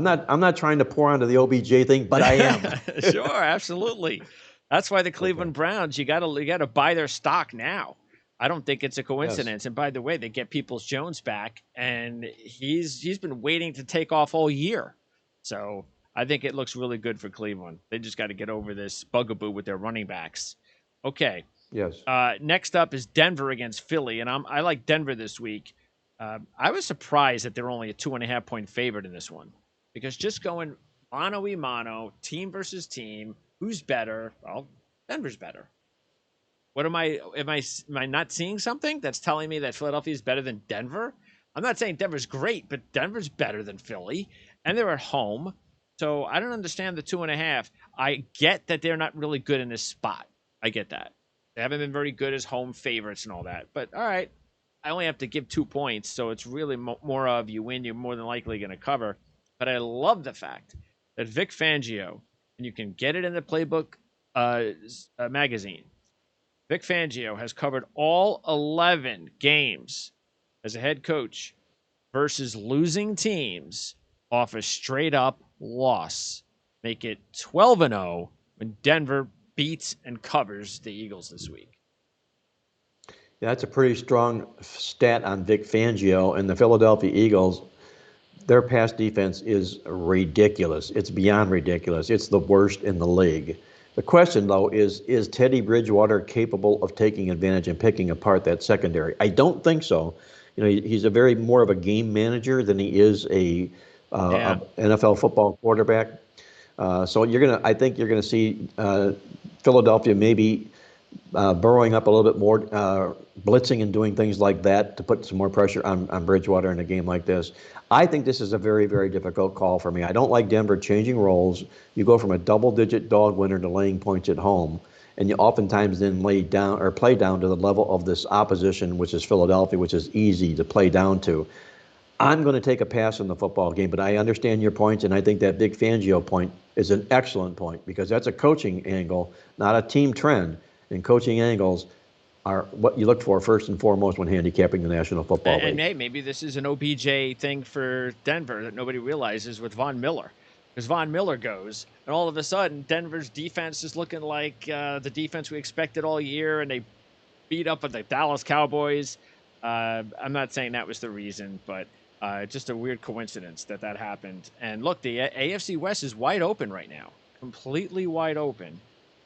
Speaker 3: not trying to pour onto the OBJ thing, but I am.
Speaker 1: Sure, absolutely. That's why the Cleveland Browns, you gotta buy their stock now. I don't think it's a coincidence. Yes. And by the way, they get Peoples-Jones back, and he's been waiting to take off all year. So I think it looks really good for Cleveland. They just got to get over this bugaboo with their running backs. Okay.
Speaker 3: Yes.
Speaker 1: Next up is Denver against Philly, and I like Denver this week. I was surprised that they're only a 2.5-point favorite in this one, because just going mano-a-mano, team versus team, who's better? Well, Denver's better. What am I not seeing something that's telling me that Philadelphia is better than Denver? I'm not saying Denver's great, but Denver's better than Philly, and they're at home. So I don't understand the 2.5. I get that they're not really good in this spot. I get that. They haven't been very good as home favorites and all that. But all right, I only have to give 2 points, so it's really more of you win, you're more than likely going to cover. But I love the fact that Vic Fangio, and you can get it in the Playbook magazine, Vic Fangio has covered all 11 games as a head coach versus losing teams off a straight-up loss. Make it 12-0 when Denver beats and covers the Eagles this week.
Speaker 3: Yeah, that's a pretty strong stat on Vic Fangio and the Philadelphia Eagles. Their pass defense is ridiculous. It's beyond ridiculous. It's the worst in the league. The question, though, is Teddy Bridgewater capable of taking advantage and picking apart that secondary? I don't think so. He's more of a game manager than he is a NFL football quarterback. So I think you're gonna see Philadelphia maybe burrowing up a little bit more, blitzing and doing things like that to put some more pressure on Bridgewater in a game like this. I think this is a very, very difficult call for me. I don't like Denver changing roles. You go from a double-digit dog winner to laying points at home, and you oftentimes then play down to the level of this opposition, which is Philadelphia, which is easy to play down to. I'm going to take a pass on the football game, but I understand your points, and I think that Big Fangio point is an excellent point, because that's a coaching angle, not a team trend. And coaching angles are what you look for first and foremost when handicapping the National Football League.
Speaker 1: And hey, maybe this is an OBJ thing for Denver that nobody realizes with Von Miller. Because Von Miller goes, and all of a sudden, Denver's defense is looking like the defense we expected all year, and they beat up the Dallas Cowboys. I'm not saying that was the reason, but just a weird coincidence that happened. And look, the AFC West is wide open right now, completely wide open.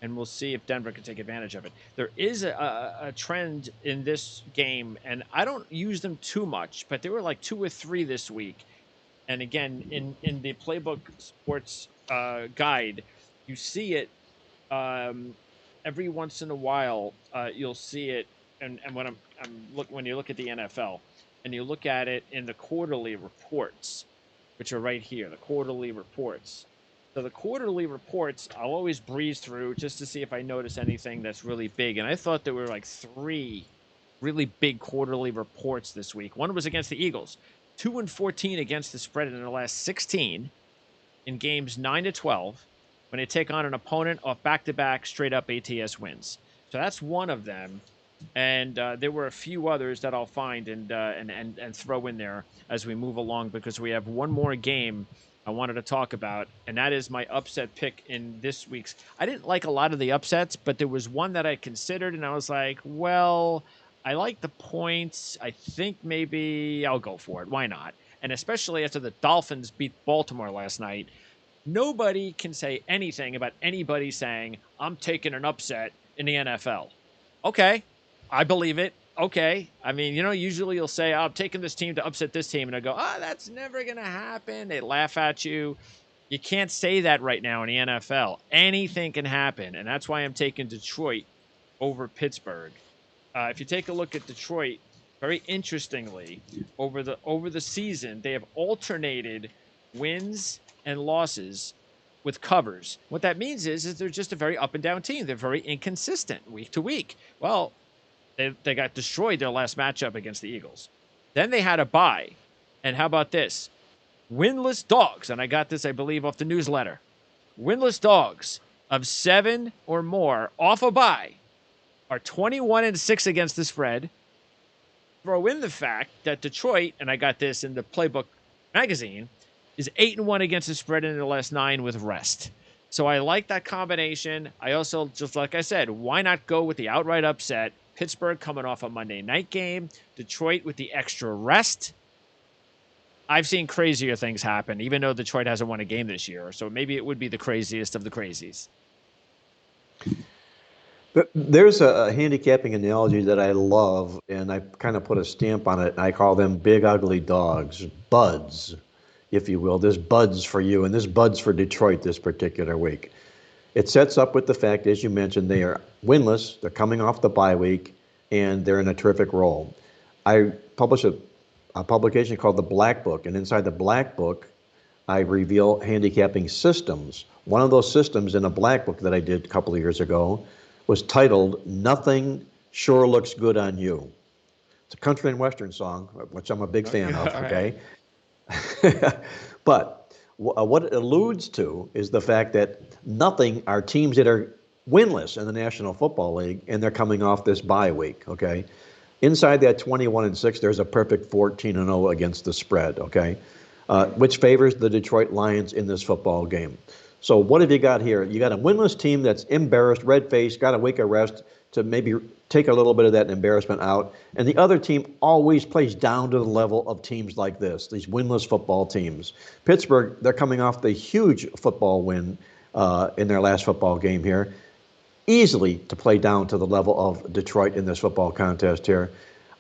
Speaker 1: And we'll see if Denver can take advantage of it. There is a trend in this game, and I don't use them too much, but there were like 2 or 3 this week. And again, in the Playbook Sports guide, you see it every once in a while. You'll see it, and when you look at the NFL, and you look at it in the quarterly reports, which are right here, the quarterly reports. So the quarterly reports, I'll always breeze through just to see if I notice anything that's really big. And I thought there were like 3 really big quarterly reports this week. One was against the Eagles, 2-14 against the spread in their last 16 in games 9-12 when they take on an opponent off back-to-back straight-up ATS wins. So that's one of them. And there were a few others that I'll find and throw in there as we move along, because we have one more game I wanted to talk about, and that is my upset pick in this week's. I didn't like a lot of the upsets, but there was one that I considered, and I was like, well, I like the points. I think maybe I'll go for it. Why not? And especially after the Dolphins beat Baltimore last night, nobody can say anything about anybody saying, I'm taking an upset in the NFL. Okay, I believe it. Okay. I mean, usually you'll say, I'm taking this team to upset this team. And I go, that's never going to happen. They laugh at you. You can't say that right now in the NFL. Anything can happen. And that's why I'm taking Detroit over Pittsburgh. If you take a look at Detroit, very interestingly, over the season, they have alternated wins and losses with covers. What that means is they're just a very up and down team. They're very inconsistent week to week. Well, they got destroyed their last matchup against the Eagles. Then they had a bye. And how about this? Winless dogs, and I got this, I believe, off the newsletter. Winless dogs of 7 or more off a bye are 21-6 against the spread. Throw in the fact that Detroit, and I got this in the Playbook magazine, is 8-1 against the spread in their last 9 with rest. So I like that combination. I also, just like I said, why not go with the outright upset? Pittsburgh coming off a Monday night game. Detroit with the extra rest. I've seen crazier things happen, even though Detroit hasn't won a game this year. So maybe it would be the craziest of the crazies.
Speaker 3: But there's a handicapping analogy that I love, and I kind of put a stamp on it. I call them big, ugly dogs, buds, if you will. There's buds for you, and there's buds for Detroit this particular week. It sets up with the fact, as you mentioned, they are winless. They're coming off the bye week, and they're in a terrific role. I publish a publication called The Black Book, and inside the Black Book, I reveal handicapping systems. One of those systems in a Black Book that I did a couple of years ago was titled Nothing Sure Looks Good on You. It's a country and western song, which I'm a big fan of, okay? But what it alludes to is the fact that nothing are teams that are winless in the National Football League, and they're coming off this bye week, okay? Inside that 21-6, there's a perfect 14-0 against the spread, okay? Which favors the Detroit Lions in this football game. So what have you got here? You got a winless team that's embarrassed, red-faced, got a week of rest to maybe take a little bit of that embarrassment out. And the other team always plays down to the level of teams like this, these winless football teams. Pittsburgh, they're coming off the huge football win in their last football game here. Easily to play down to the level of Detroit in this football contest here.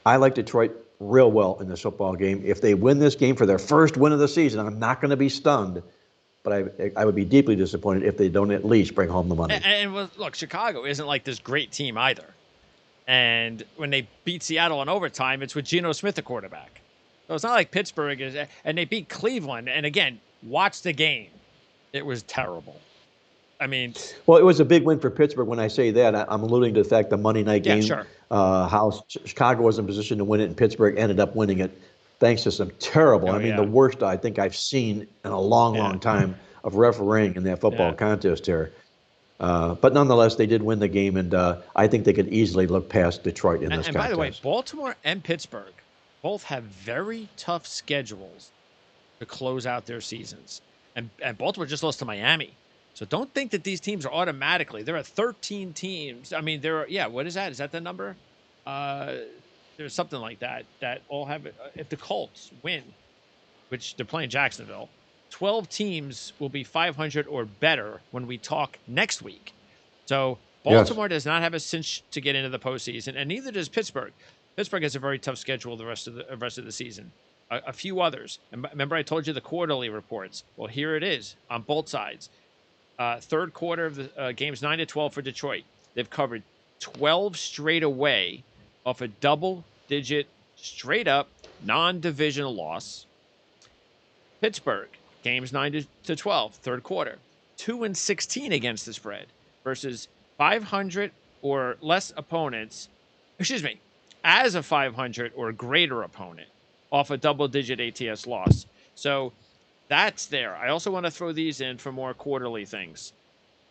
Speaker 3: I like Detroit real well in this football game. If they win this game for their first win of the season, I'm not going to be stunned. But I would be deeply disappointed if they don't at least bring home the money.
Speaker 1: And look, Chicago isn't like this great team either. And when they beat Seattle in overtime, it's with Geno Smith, the quarterback. So it's not like Pittsburgh is. And they beat Cleveland. And again, watch the game. It was terrible. I mean,
Speaker 3: well, it was a big win for Pittsburgh. When I say that, I'm alluding to the fact the Monday night game,
Speaker 1: sure.
Speaker 3: How Chicago was in position to win it, and Pittsburgh ended up winning it. Thanks to some terrible, the worst I think I've seen in a long time of refereeing in that football contest here. But nonetheless, they did win the game, and I think they could easily look past Detroit in this contest.
Speaker 1: And by the way, Baltimore and Pittsburgh both have very tough schedules to close out their seasons. And Baltimore just lost to Miami. So don't think that these teams are automatically. There are 13 teams. I mean, what is that? Is that the number? There's something like that all have it. If the Colts win, which they're playing Jacksonville, 12 teams will be 500 or better when we talk next week. So Baltimore does not have a cinch to get into the postseason, and neither does Pittsburgh. Pittsburgh has a very tough schedule the rest of the season. A few others. And remember, I told you the quarterly reports. Well, here it is on both sides. Third quarter of the games 9-12 for Detroit. They've covered 12 straight away off a double-digit, straight-up, non-divisional loss. Pittsburgh, games 9 to 12, third quarter, 2-16 against the spread versus 500 or less opponents. Excuse me, as a 500 or greater opponent off a double-digit ATS loss. So that's there. I also want to throw these in for more quarterly things.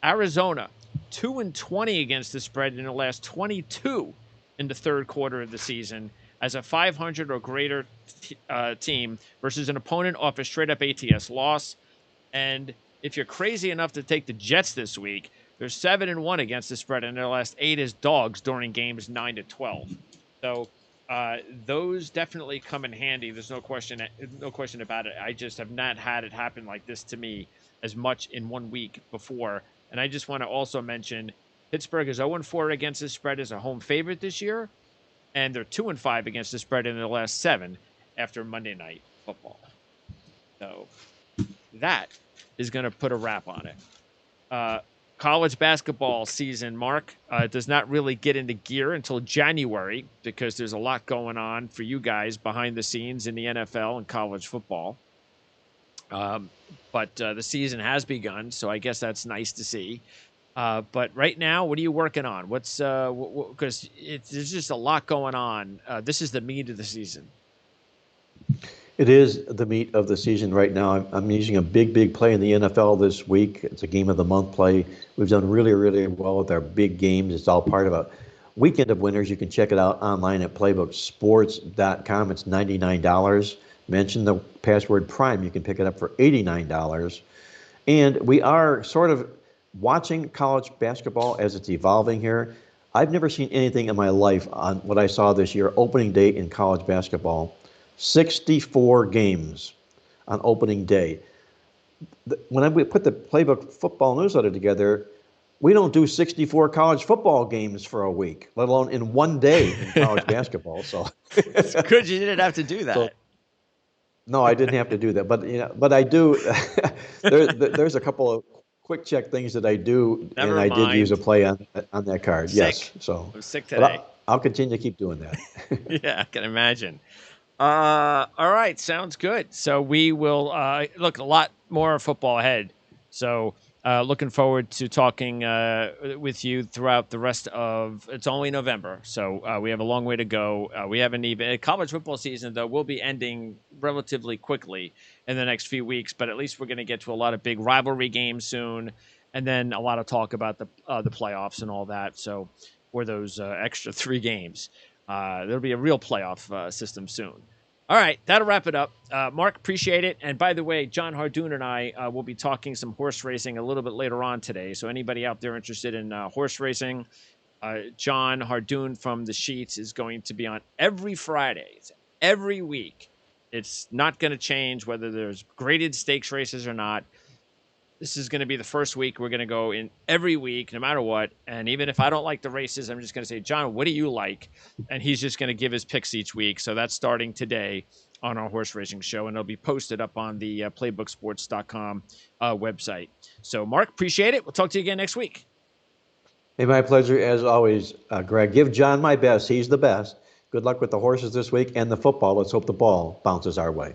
Speaker 1: Arizona, 2-20 against the spread in the last 22 in the third quarter of the season as a 500 or greater team versus an opponent off a straight-up ATS loss. And if you're crazy enough to take the Jets this week, they're 7-1 against the spread in their last 8 as dogs during games 9 to 12. So those definitely come in handy. There's no question about it. I just have not had it happen like this to me as much in 1 week before. And I just want to also mention Pittsburgh is 0-4 against the spread as a home favorite this year, and they're 2-5 against the spread in the last 7 after Monday Night Football. So that is going to put a wrap on it. College basketball season, Mark, does not really get into gear until January because there's a lot going on for you guys behind the scenes in the NFL and college football. But the season has begun, so I guess that's nice to see. But right now, what are you working on? What's because there's just a lot going on. This is the meat of the season.
Speaker 3: It is the meat of the season right now. I'm using a big play in the NFL this week. It's a game of the month play. We've done really well with our big games. It's all part of a weekend of winners. You can check it out online at playbooksports.com. It's $99. Mention the password Prime. You can pick it up for $89. And we are sort of watching college basketball as it's evolving here. I've never seen anything in my life on what I saw this year, opening day in college basketball. 64 games on opening day. When we put the Playbook football newsletter together, we don't do 64 college football games for a week, let alone in 1 day in college basketball. So
Speaker 1: it's good you didn't have to do that.
Speaker 3: So, no, I didn't have to do that, but I do. There's a couple of quick check things that I do,
Speaker 1: Never
Speaker 3: and
Speaker 1: mind.
Speaker 3: I did use a play on that card.
Speaker 1: Sick.
Speaker 3: Yes, so
Speaker 1: I'm sick today.
Speaker 3: I'll continue to keep doing that.
Speaker 1: Yeah, I can imagine. All right, sounds good. So we will look a lot more football ahead. So looking forward to talking with you throughout the rest of. It's only November, so we have a long way to go. We haven't even college football season though will be ending relatively quickly in the next few weeks. But at least we're going to get to a lot of big rivalry games soon, and then a lot of talk about the playoffs and all that. So for those extra 3 games. There'll be a real playoff system soon. All right, that'll wrap it up. Mark, appreciate it. And by the way, John Hardoon and I will be talking some horse racing a little bit later on today. So anybody out there interested in horse racing, John Hardoon from The Sheets is going to be on every Friday, every week. It's not going to change whether there's graded stakes races or not. This is going to be the first week we're going to go in every week, no matter what. And even if I don't like the races, I'm just going to say, John, what do you like? And he's just going to give his picks each week. So that's starting today on our horse racing show, and it'll be posted up on the playbooksports.com website. So, Mark, appreciate it. We'll talk to you again next week.
Speaker 3: Hey, my pleasure as always, Greg. Give John my best. He's the best. Good luck with the horses this week and the football. Let's hope the ball bounces our way.